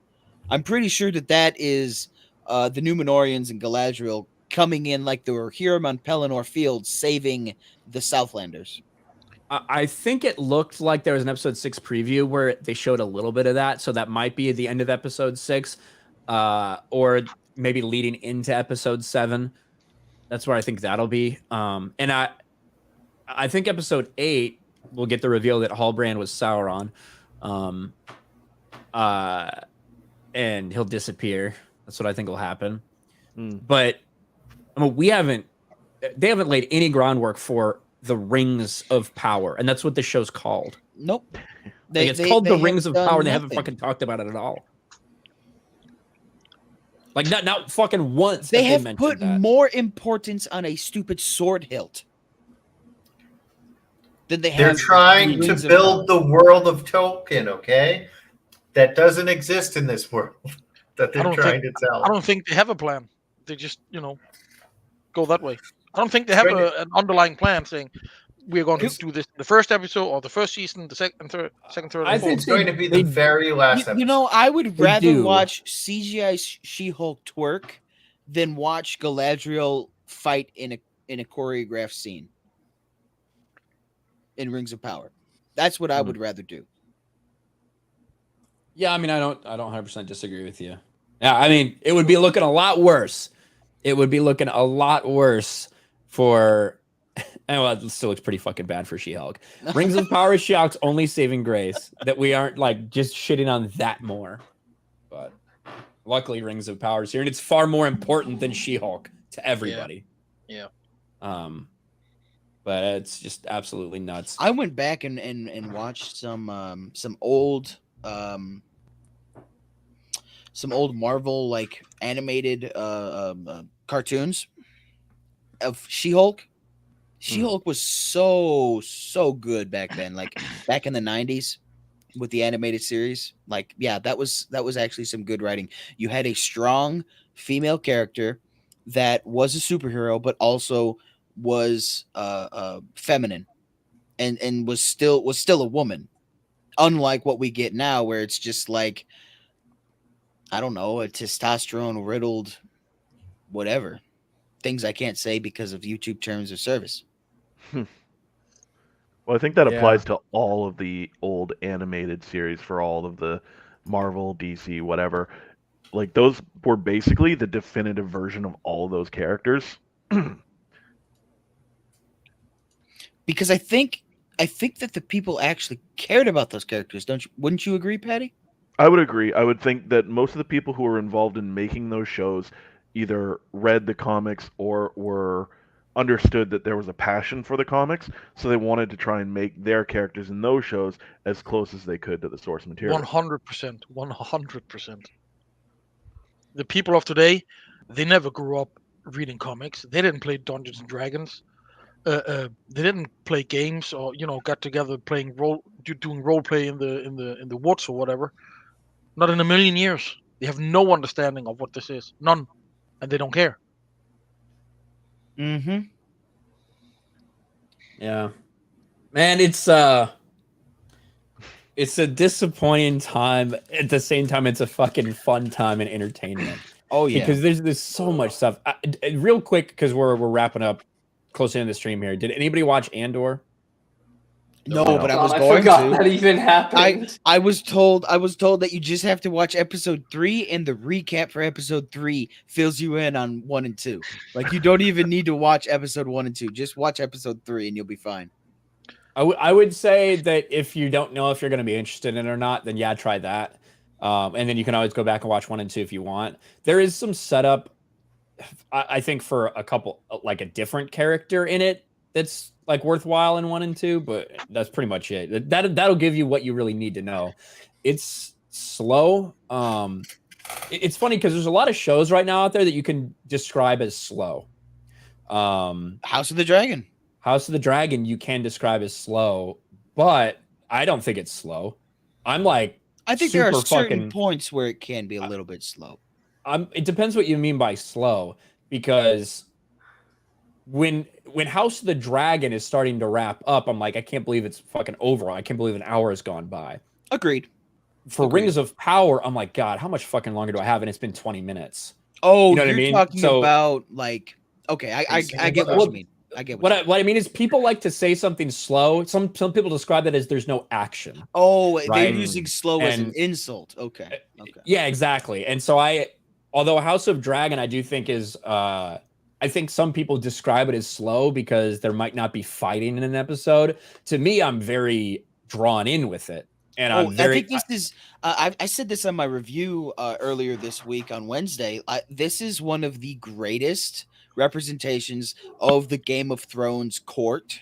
I'm pretty sure that is the Númenóreans and Galadriel coming in like they were here on Pelennor Field, saving the Southlanders. I think it looked like there was an episode 6 preview where they showed a little bit of that, so that might be at the end of episode 6, or maybe leading into episode 7. That's where I think that'll be. And I think episode 8 will get the reveal that Halbrand was Sauron, and he'll disappear. That's what I think will happen. But I mean, they haven't laid any groundwork for the Rings of Power, and that's what this show's called. Nope. It's called the Rings of Power, and they haven't fucking talked about it at all. Like, not fucking once. They have put more importance on a stupid sword hilt. Then they They're have trying to Rings of build Power. the world of Tolkien, okay? That doesn't exist in this world that they're trying to tell. I don't think they have a plan. They just, go that way. I don't think they have an underlying plan saying we're going to do this in the first episode or the first season, the second, third, and fourth. It's going to be the very last episode. You know, I would They rather do. watch CGI She-Hulk twerk than watch Galadriel fight in a choreographed scene in Rings of Power. That's what I would rather do. Yeah, I mean, I don't 100% disagree with you. Yeah, I mean, it would be looking a lot worse. It would be looking a lot worse for. Well, it still looks pretty fucking bad for She-Hulk. Rings of Power is She-Hulk's only saving grace that we aren't like just shitting on that more. But luckily, Rings of Power is here, and it's far more important than She-Hulk to everybody. Yeah. But it's just absolutely nuts. I went back and watched some old Marvel like animated cartoons of She-Hulk. She-Hulk was so good back then, like back in the 90s with the animated series. Like, yeah, that was actually some good writing. You had a strong female character that was a superhero, but also was feminine and was still a woman. Unlike what we get now, where it's just like, I don't know, a testosterone riddled whatever. Things I can't say because of YouTube terms of service. Well, I think that applies to all of the old animated series for all of the Marvel, DC, whatever. Like, those were basically the definitive version of all of those characters. Because I think that the people actually cared about those characters, wouldn't you agree, Patty? I would agree. I would think that most of the people who were involved in making those shows either read the comics or were understood that there was a passion for the comics, so they wanted to try and make their characters in those shows as close as they could to the source material. 100%. The people of today, they never grew up reading comics. They didn't play Dungeons and Dragons. They didn't play games or got together doing role play in the woods or whatever. Not in a million years. They have no understanding of what this is. None, and they don't care. Mm-hmm. Yeah, man, it's a disappointing time. At the same time, it's a fucking fun time and entertainment. Oh yeah, because there's so much stuff. Real quick, because we're wrapping up close into the stream here. Did anybody watch Andor? No, but I was I going forgot to. that even happened. I was told that you just have to watch episode 3, and the recap for episode 3 fills you in on 1 and 2. Like, you don't even need to watch episode 1 and 2. Just watch episode 3 and you'll be fine. I would say that if you don't know if you're going to be interested in it or not, then yeah, try that. And then you can always go back and watch 1 and 2 if you want. There is some setup, I think, for a couple, like a different character in it that's like worthwhile in 1 and 2, but that's pretty much it. That'll give you what you really need to know. It's slow. It's funny because there's a lot of shows right now out there that you can describe as slow. House of the Dragon. House of the Dragon you can describe as slow, but I don't think it's slow. I'm like, I think there are certain points where it can be a little bit slow. It depends what you mean by slow, because when House of the Dragon is starting to wrap up, I'm like, I can't believe it's fucking over. I can't believe an hour has gone by. Agreed. For Rings of Power, I'm like, God, how much fucking longer do I have? And it's been 20 minutes. Oh, you know what I you're mean? talking about like, okay, I get what you mean. I get what I mean is people like to say something slow. Some people describe it as there's no action. Oh, right? they're using slow as an insult. Okay. Yeah, exactly. And so although House of Dragon, I do think is, I think some people describe it as slow because there might not be fighting in an episode. To me, I'm very drawn in with it. And I think this is, I said this on my review earlier this week on Wednesday. This is one of the greatest representations of the Game of Thrones court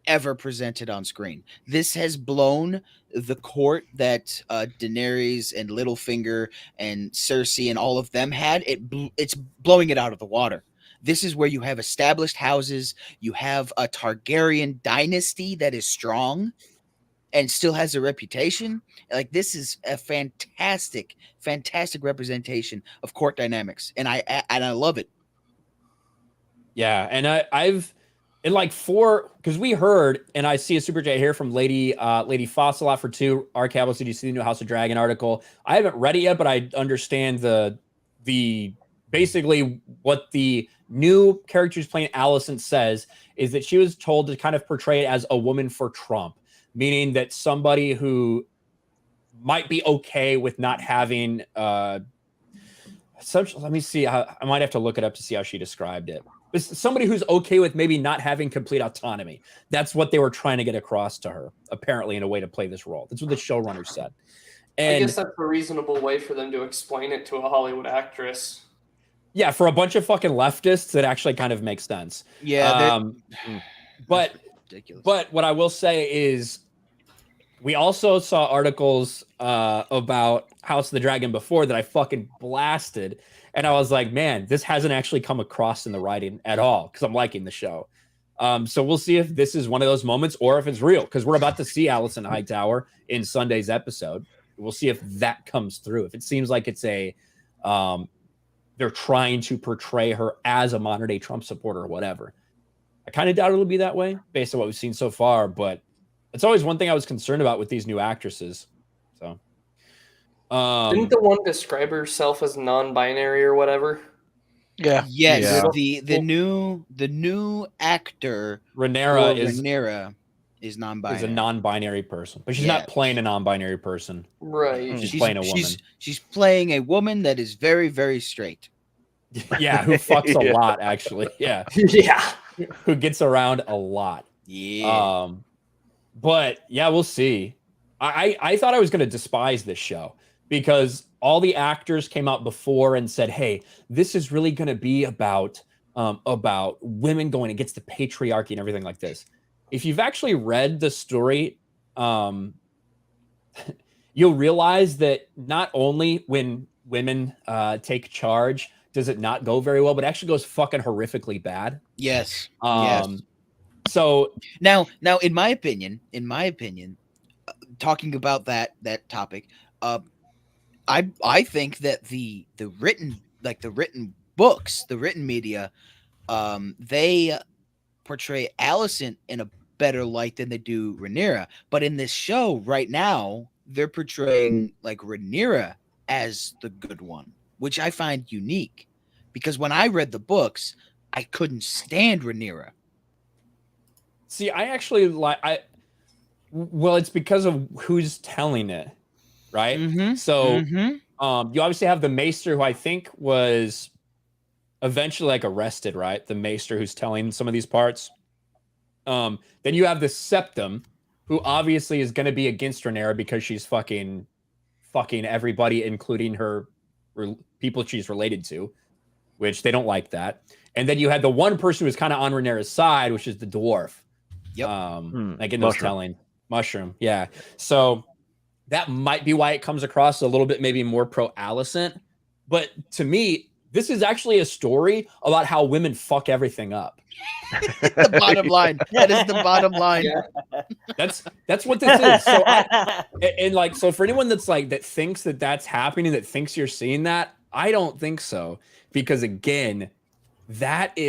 ever presented on screen. This has blown the court that Daenerys and Littlefinger and Cersei and all of them had. It's blowing it out of the water. This is where you have established houses. You have a Targaryen dynasty that is strong and still has a reputation. Like, this is a fantastic representation of court dynamics, and I love it. Yeah, and I've in like 4, because we heard, and I see a super chat here from Lady Fossilot for 2. Arcabos, did you see the new House of Dragon article? I haven't read it yet, but I understand the basically what the new characters playing Alicent says is that she was told to kind of portray it as a woman for Trump, meaning that somebody who might be okay with not having let me see. I might have to look it up to see how she described it. It's somebody who's okay with maybe not having complete autonomy. That's what they were trying to get across to her, apparently, in a way to play this role. That's what the showrunner said. And I guess that's a reasonable way for them to explain it to a Hollywood actress. Yeah, for a bunch of fucking leftists, it actually kind of makes sense. Yeah. But what I will say is we also saw articles about House of the Dragon before that I fucking blasted. And I was like, man, this hasn't actually come across in the writing at all because I'm liking the show. So we'll see if this is one of those moments or if it's real, because we're about to see Alicent Hightower in Sunday's episode. We'll see if that comes through. If it seems like it's a they're trying to portray her as a modern day Trump supporter or whatever. I kind of doubt it'll be that way based on what we've seen so far, but it's always one thing I was concerned about with these new actresses. So didn't the one describe herself as non-binary or whatever? Yeah. Yes. Yeah. The new actor Rhaenyra is non-binary. Is a non-binary person, but she's Yeah. not playing a non-binary person. Right. She's playing a woman. She's playing a woman that is very, very straight. Yeah, who fucks a lot, actually. Yeah. Yeah. Who gets around a lot. Yeah. But yeah, we'll see. I thought I was going to despise this show because all the actors came out before and said, hey, this is really going to be about women going against the patriarchy and everything like this. If you've actually read the story, you'll realize that not only when women take charge does it not go very well, but it actually goes fucking horrifically bad. Yes. Yes. So now, in my opinion, talking about that topic, I think that the written books, the written media, they portray Alicent in a better light than they do Rhaenyra. But in this show right now, they're portraying like Rhaenyra as the good one, which I find unique because when I read the books, I couldn't stand Rhaenyra. See, I actually well, it's because of who's telling it, right? Mm-hmm. So, you obviously have the Maester, who I think was eventually like arrested, right? The Maester who's telling some of these parts. Then you have the Septum, who obviously is going to be against Rhaenyra because she's fucking everybody, including her people she's related to, which they don't like that. And then you had the one person who's kind of on Rhaenyra's side, which is the dwarf. Yep. Like in those telling Mushroom. Yeah. So that might be why it comes across a little bit maybe more pro Alicent. But to me, this is actually a story about how women fuck everything up. The bottom line. That is the bottom line. Yeah. That's what this is. So so for anyone that's like that thinks that that's happening, that thinks you're seeing that, I don't think so, because again, that's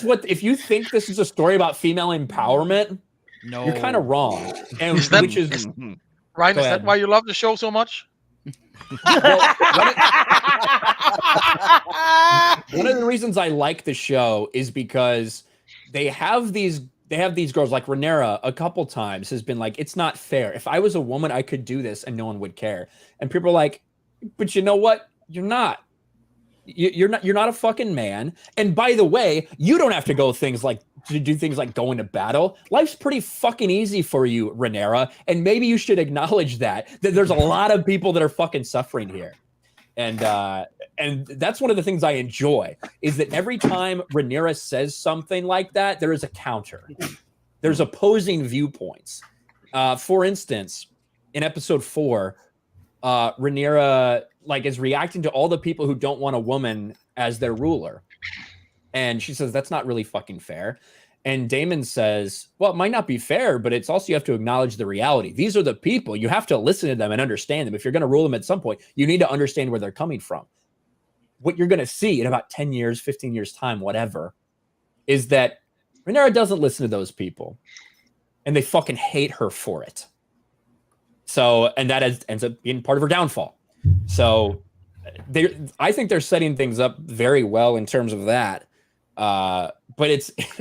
what, if you think this is a story about female empowerment, no, you're kind of wrong. And Ryan, is that why you love the show so much? One of the reasons I like the show is because they have these girls, like Rhaenyra a couple times has been like, it's not fair. If I was a woman, I could do this and no one would care. And people are like, but you know what? You're not. You're not a fucking man. And by the way, you don't have to do things like going to battle. Life's pretty fucking easy for you, Rhaenyra. And maybe you should acknowledge that there's a lot of people that are fucking suffering here. And that's one of the things I enjoy, is that every time Rhaenyra says something like that, there is a counter. There's opposing viewpoints. For instance, in episode 4, Rhaenyra is reacting to all the people who don't want a woman as their ruler. And she says, that's not really fucking fair. And Damon says, well, it might not be fair, but it's also, you have to acknowledge the reality. These are the people. You have to listen to them and understand them. If you're going to rule them at some point, you need to understand where they're coming from. What you're going to see in about 10 years, 15 years time, whatever, is that Rhaenyra doesn't listen to those people. And they fucking hate her for it. So, and that ends up being part of her downfall. So I think they're setting things up very well in terms of that. But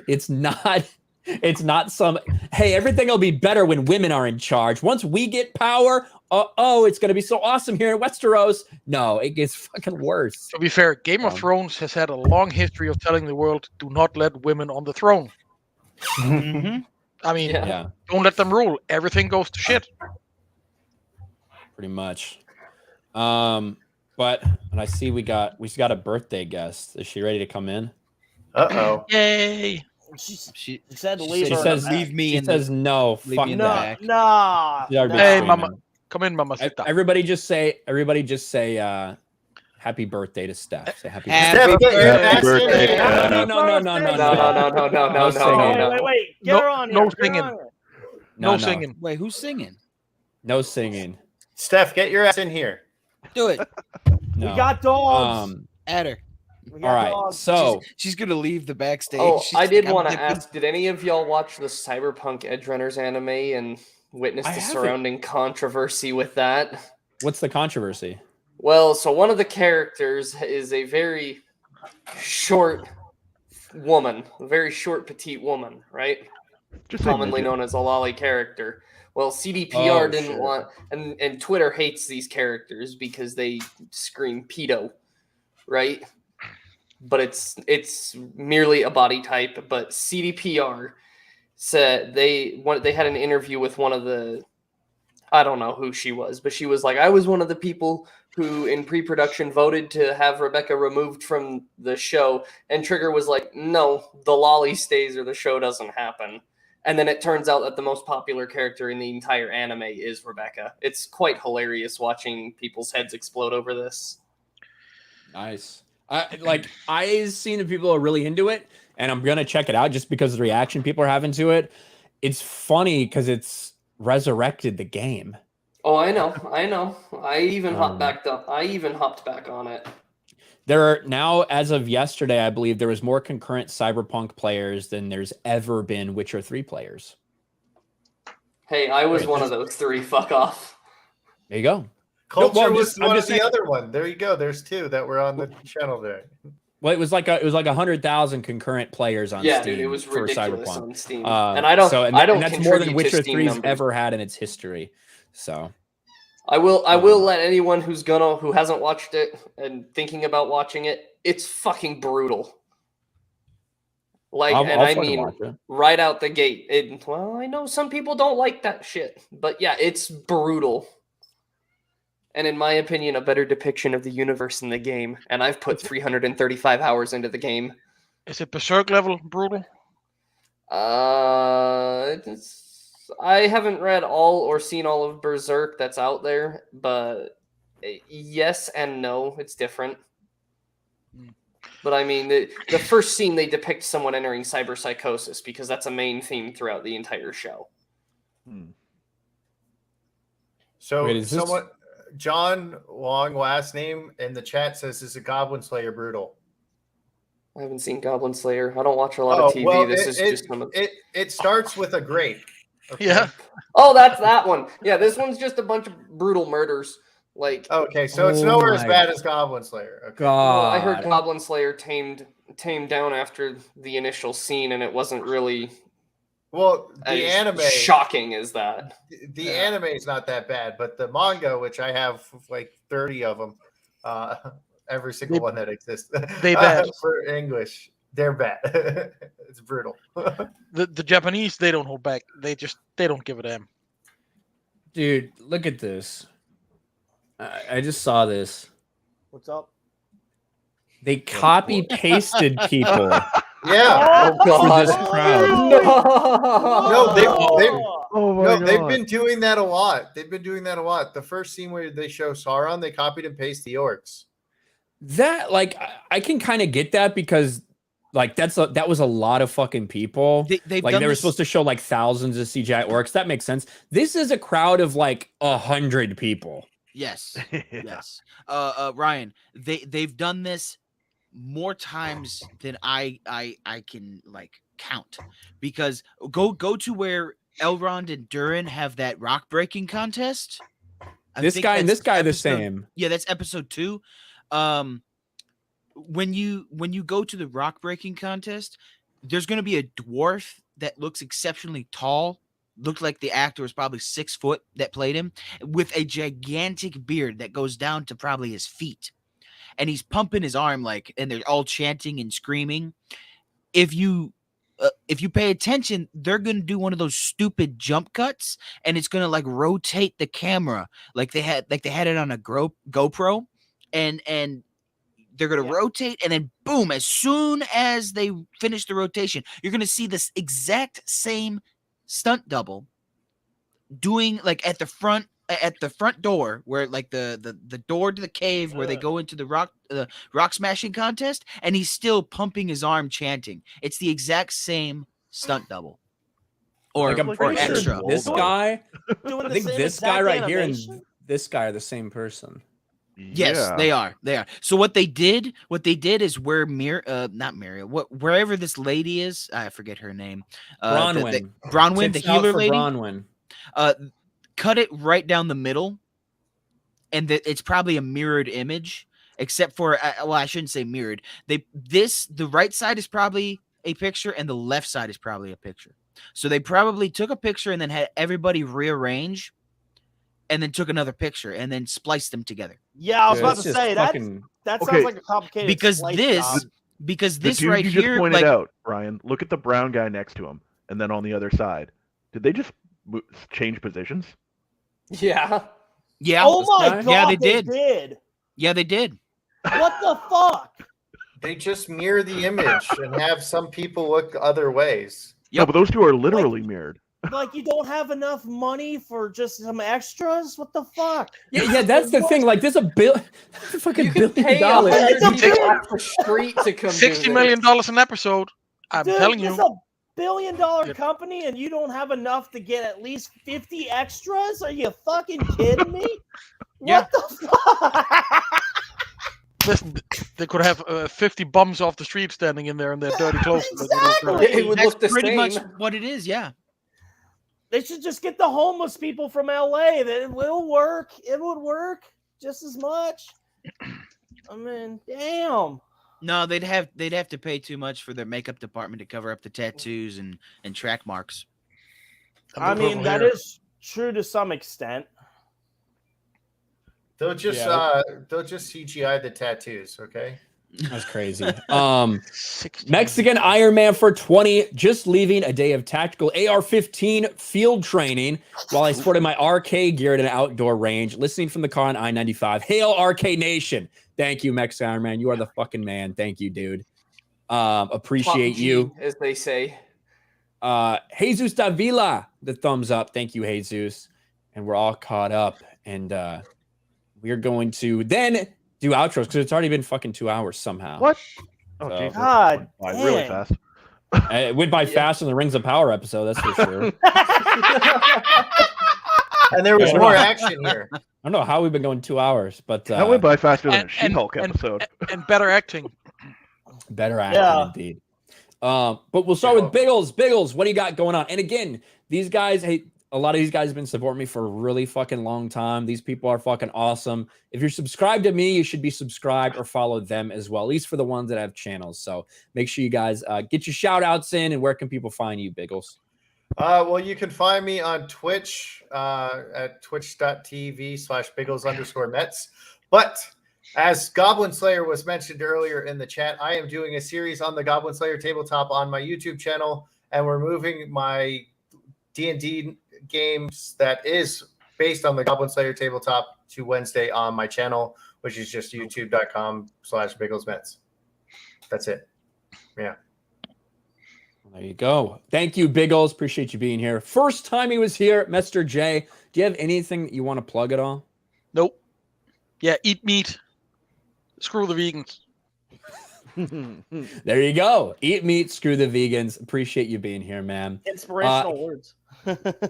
it's not some, hey, everything will be better when women are in charge. Once we get power, it's going to be so awesome here in Westeros. No, it gets fucking worse. To be fair, Game of Thrones has had a long history of telling the world, do not let women on the throne. I mean, don't let them rule. Everything goes to shit. Pretty much. But and I see we got a birthday guest. Is she ready to come in? Uh-oh. Yay. She said She leave her. says leave me in says no. leave Fuck me in the that. back. Nah. Hey, mama. Come in, mama. Everybody just say happy birthday to Steph. Say happy birthday. No. Wait. Get her on here. No singing. No singing. Wait, who's singing? No singing. Steph, get your ass in here. Do it. No. We got dogs. Add her. All right. So she's gonna leave the backstage. Oh, She's I did like, want to ask, did any of y'all watch the Cyberpunk Edgerunners anime and witness the surrounding controversy with that? What's the controversy? Well, so one of the characters is a very short woman, a very short, petite woman, right? Just commonly known as a lolly character. Well, CDPR didn't want, and Twitter hates these characters because they scream pedo, right? But it's merely a body type. But CDPR said they had an interview with one of the, I don't know who she was, but she was like, I was one of the people who in pre-production voted to have Rebecca removed from the show, and Trigger was like, no, the lolly stays or the show doesn't happen. And then it turns out that the most popular character in the entire anime is Rebecca. It's quite hilarious watching people's heads explode over this. Nice. I've seen that people are really into it, and I'm gonna check it out just because of the reaction people are having to it. It's funny because it's resurrected the game. Oh, I know. I even hopped back on it. There are now, as of yesterday, I believe there was more concurrent Cyberpunk players than there's ever been Witcher 3 players. Hey, I was one of those 3. Fuck off. There you go. Culture was the other one. There you go. There's 2 that were on the channel there. Well, it was like 100,000 concurrent players on Steam. Dude, it was for ridiculous Cyberpunk. on Steam. And that's more than Witcher 3's ever had in its history. So I will let anyone who hasn't watched it and thinking about watching it, it's fucking brutal. I mean, right out the gate. I know some people don't like that shit, but yeah, it's brutal. And in my opinion, a better depiction of the universe in the game. And I've put 335 hours into the game. Is it Berserk level brutal? I haven't read all or seen all of Berserk that's out there, but yes and no, it's different. But I mean, the first scene, they depict someone entering cyberpsychosis because that's a main theme throughout the entire show. So someone, John Wong, last name in the chat says, is a Goblin Slayer brutal? I haven't seen Goblin Slayer. I don't watch a lot of TV. Well, it starts with a grape. Okay. Yeah. Oh, that's that one. Yeah, this one's just a bunch of brutal murders. Okay, so it's nowhere as bad as Goblin Slayer. Okay. Well, I heard Goblin Slayer tamed down after the initial scene, and it wasn't really. Well, the anime shocking as that. The anime is not that bad, but the manga, which I have 30 of them, every single one that exists, they bad for English. They're bad. It's brutal. The Japanese, they don't hold back. They don't give a damn. Dude, look at this. I just saw this. What's up? They copy pasted people. Yeah. Oh God. This crowd. No, they've been doing that a lot. The first scene where they show Sauron, they copied and pasted the orcs. That like I can kind of get that because like that was a lot of fucking people. They've like done they were this- supposed to show like thousands of CGI orcs. That makes sense. This is a crowd of like 100 people. Yes. Yes. Ryan, they've done this more times than I can like count, because go to where Elrond and Durin have that rock breaking contest. This guy and this guy the episode- same. Yeah, that's episode 2. When you go to the rock breaking contest, there's going to be a dwarf that looks exceptionally tall. Looked like the actor was probably 6 foot that played him, with a gigantic beard that goes down to probably his feet. And he's pumping his arm like, and they're all chanting and screaming. If you pay attention, they're gonna do one of those stupid jump cuts, and it's gonna like rotate the camera like they had it on a GoPro, and they're gonna rotate, and then boom! As soon as they finish the rotation, you're gonna see this exact same stunt double doing like at the front door, where like the door to the cave where they go into the rock smashing contest, and he's still pumping his arm chanting. It's the exact same stunt double. Or, Like, I'm pretty sure extra. this guy, Doing I the think same this guy exact right here animation? and this guy are the same person. Yes, they are. So what they did is where wherever this lady is, I forget her name. Bronwyn. Bronwyn, the Tits out healer for lady. Bronwyn. Cut it right down the middle, and it's probably a mirrored image, except for well, I shouldn't say mirrored. The right side is probably a picture, and the left side is probably a picture. So they probably took a picture and then had everybody rearrange, and then took another picture and then spliced them together. Yeah, I was about to say that sounds like a complicated because splice this job. The dude right you here, just pointed like, out, Ryan. Look at the brown guy next to him, and then on the other side. Did they just change positions? Yeah. Yeah. Oh my god! Yeah, they did. did. Yeah, they did. What the fuck? They just mirror the image and have some people look other ways. No, but those two are literally mirrored. Like, you don't have enough money for just some extras? What the fuck? Yeah, that's the thing. Like, there's a fucking $1 billion. off the street to come $60 million an episode. I'm Dude, telling you. It's $1 billion company, and you don't have enough to get at least 50 extras? Are you fucking kidding me? What the fuck? Listen, they could have 50 bums off the street standing in there in their dirty clothes. Exactly. It would That's look the pretty same. much what it is. Yeah. They should just get the homeless people from LA. It will work. It would work just as much. I mean, damn. No, they'd have to pay too much for their makeup department to cover up the tattoos and track marks. I mean, that is true to some extent. They'll just CGI the tattoos, okay? That's crazy. Mexican Iron Man for 20, just leaving a day of tactical AR-15 field training while I sported my RK gear at an outdoor range, listening from the car on I-95. Hail RK Nation. Thank you, Mexican Iron Man. You are the fucking man. Thank you, dude. Appreciate Top you. G, as they say. Jesus Davila, the thumbs up. Thank you, Jesus. And we're all caught up. And we're going to then do outros because it's already been fucking 2 hours somehow. What? Oh, So- geez, God, that went by really dang. fast. It went by faster than the Rings of Power episode, that's for sure. And there was Yeah. more action here. I don't know how we've been going 2 hours, but That went by faster than a and- She-Hulk and- episode. And better acting. better acting Yeah. indeed. But we'll start with Biggles. Biggles, what do you got going on? And again, these guys, hey, a lot of these guys have been supporting me for a really fucking long time. These people are fucking awesome. If you're subscribed to me, you should be subscribed or follow them as well, at least for the ones that have channels. So make sure you guys get your shout outs in. And where can people find you, Biggles? Well, you can find me on Twitch at twitch.tv/Biggles_Mets. But as Goblin Slayer was mentioned earlier in the chat, I am doing a series on the Goblin Slayer tabletop on my YouTube channel, and we're moving my D&D games that is based on the Goblin Slayer tabletop to Wednesday on my channel, which is just youtube.com/BigglesMets. That's it. Yeah. There you go. Thank you, Biggles. Appreciate you being here. First time he was here, Mr. J. Do you have anything you want to plug at all? Nope. Yeah, eat meat. Screw the vegans. There you go. Eat meat, screw the vegans. Appreciate you being here, man. Inspirational words.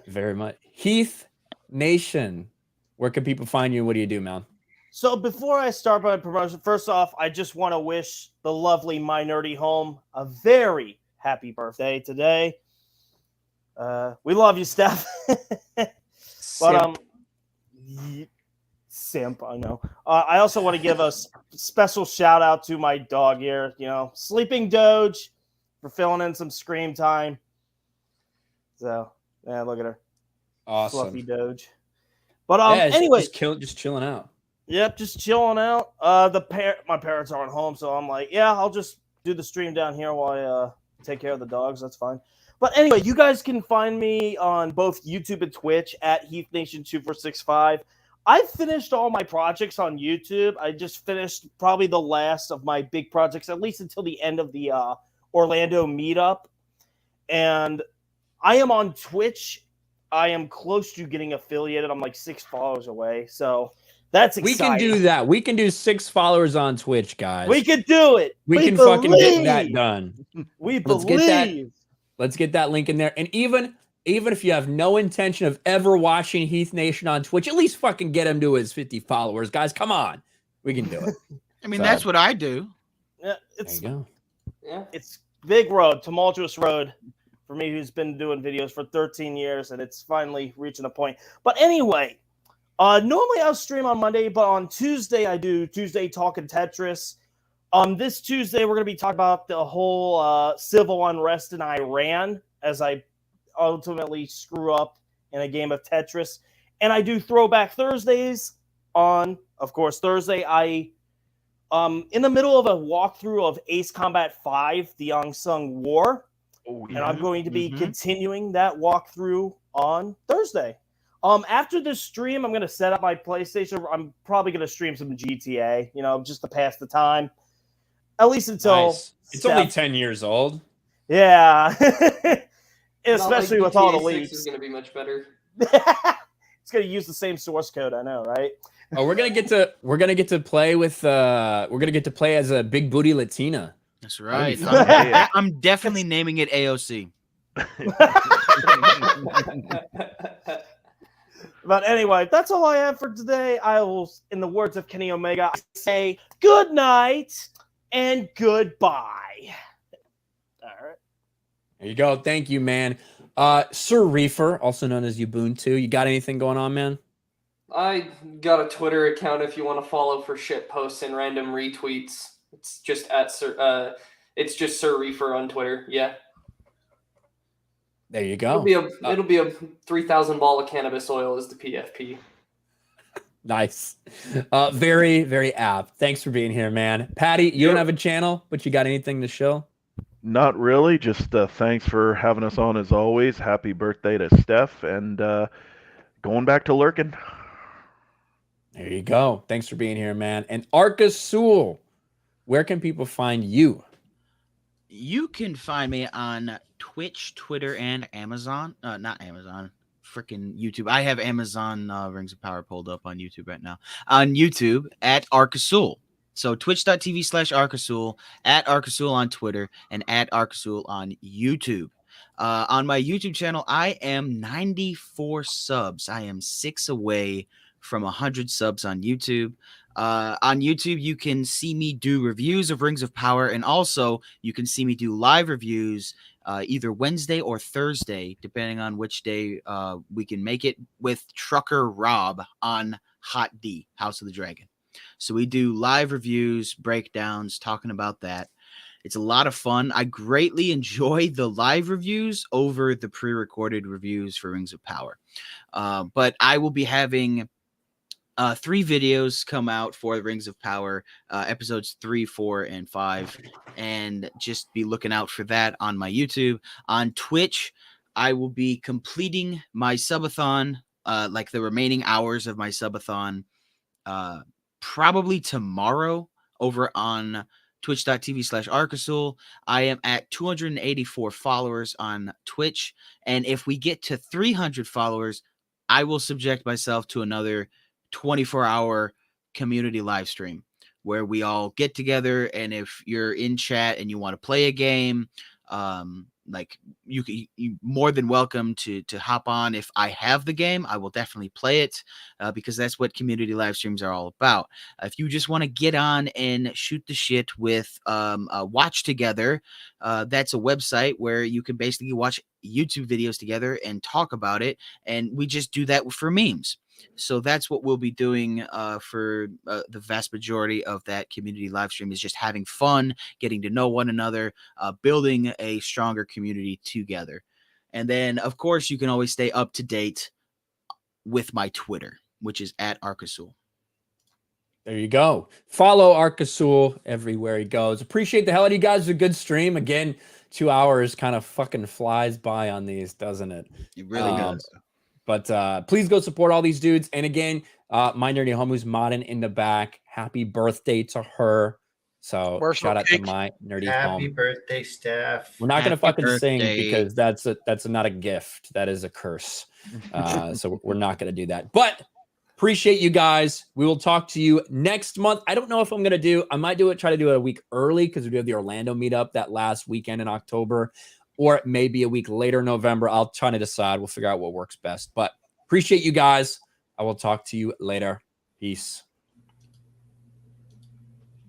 Very much. Heath Nation, where can people find you? What do you do, man? So before I start my promotion, first off, I just want to wish the lovely My Nerdy Home a very happy birthday today. We love you, Steph. But simp, I know. I also want to give a special shout out to my dog here, Sleeping Doge, for filling in some scream time. So yeah, look at her. Awesome. Fluffy Doge. But anyway, just chilling out. Yep, just chilling out. My parents aren't home, so I'm like, yeah, I'll just do the stream down here while I take care of the dogs. That's fine. But anyway, you guys can find me on both YouTube and Twitch at Heath Nation 2465. I've finished all my projects on YouTube. I just finished probably the last of my big projects, at least until the end of the Orlando meetup. And I am on Twitch. I am close to getting affiliated. I'm like 6 followers away. So that's exciting. We can do that. We can do 6 followers on Twitch, guys. We can do it. We can fucking get that done. Let's get that link in there. And even if you have no intention of ever watching Heath Nation on Twitch, at least fucking get him to his 50 followers, guys. Come on, we can do it. I mean, that's what I do. Yeah, there you go. Yeah, it's big road, tumultuous road for me, who's been doing videos for 13 years, and it's finally reaching a point. But anyway, normally I'll stream on Monday, but on Tuesday I do Tuesday Talking Tetris. This Tuesday we're going to be talking about the whole civil unrest in Iran as I ultimately screw up in a game of Tetris. And I do Throwback Thursdays on, of course, Thursday. I in the middle of a walkthrough of Ace Combat 5, The Unsung War. Oh, yeah. And I'm going to be continuing that walkthrough on Thursday. After this stream, I'm going to set up my PlayStation. I'm probably going to stream some GTA, just to pass the time. At least until it's only 10 years old. Yeah. Especially with all the leaks. It's going to be much better. It's going to use the same source code, I know, right? Oh, we're gonna get to play with we're gonna get to play as a big booty Latina. That's right. I'm definitely naming it AOC. But anyway, that's all I have for today. I will, in the words of Kenny Omega, say good night and goodbye. All right. There you go. Thank you, man. Sir Reefer, also known as Ubuntu. You got anything going on, man? I got a Twitter account if you want to follow for shit posts and random retweets. It's just at Sir Reefer on Twitter. Yeah. There you go. It'll be a 3,000 ball of cannabis oil as the PFP. Nice. Very, very apt. Thanks for being here, man. Patty, you don't have a channel, but you got anything to show? Not really. Just thanks for having us on as always. Happy birthday to Steph, and going back to lurking. There you go. Thanks for being here, man. And Arca Sewell, where can people find you? You can find me on Twitch, Twitter, and Amazon. Not Amazon, freaking YouTube. I have Amazon Rings of Power pulled up on YouTube right now. On YouTube at Arca Sewell. So twitch.tv/Arcasul, at Arcasul on Twitter, and at Arcasul on YouTube. On my YouTube channel, I am 94 subs. I am 6 away from 100 subs on YouTube. On YouTube, you can see me do reviews of Rings of Power, and also you can see me do live reviews either Wednesday or Thursday, depending on which day we can make it, with Trucker Rob on HotD, House of the Dragon. So we do live reviews, breakdowns, talking about that. It's a lot of fun. I greatly enjoy the live reviews over the pre-recorded reviews for Rings of Power. But I will be having 3 videos come out for the Rings of Power, episodes 3, 4, and 5. And just be looking out for that on my YouTube. On Twitch, I will be completing my subathon, like the remaining hours of my subathon, probably tomorrow over on twitch.tv/Arcasul. I am at 284 followers on Twitch. And if we get to 300 followers, I will subject myself to another 24-hour community live stream where we all get together. And if you're in chat and you want to play a game, like you more than welcome to hop on. If I have the game, I will definitely play it, because that's what community live streams are all about. If you just want to get on and shoot the shit with Watch Together, that's a website where you can basically watch YouTube videos together and talk about it, and we just do that for memes. So that's what we'll be doing for the vast majority of that community live stream, is just having fun, getting to know one another, building a stronger community together. And then, of course, you can always stay up to date with my Twitter, which is @Arcasul. There you go. Follow Arcasul everywhere he goes. Appreciate the hell out of you guys. It's a good stream. Again, 2 hours kind of fucking flies by on these, doesn't it? It really does. But please go support all these dudes. And again, my nerdy home who's modding in the back. Happy birthday to her. So shout out to my nerdy home. Happy birthday, Steph. We're not gonna fucking sing birthday. because that's not a gift. That is a curse. So we're not gonna do that. But appreciate you guys. We will talk to you next month. I don't know if I'm gonna I might try to do it a week early because we do have the Orlando meetup that last weekend in October. Or it may be a week later, November. I'll try to decide. We'll figure out what works best. But appreciate you guys. I will talk to you later. Peace.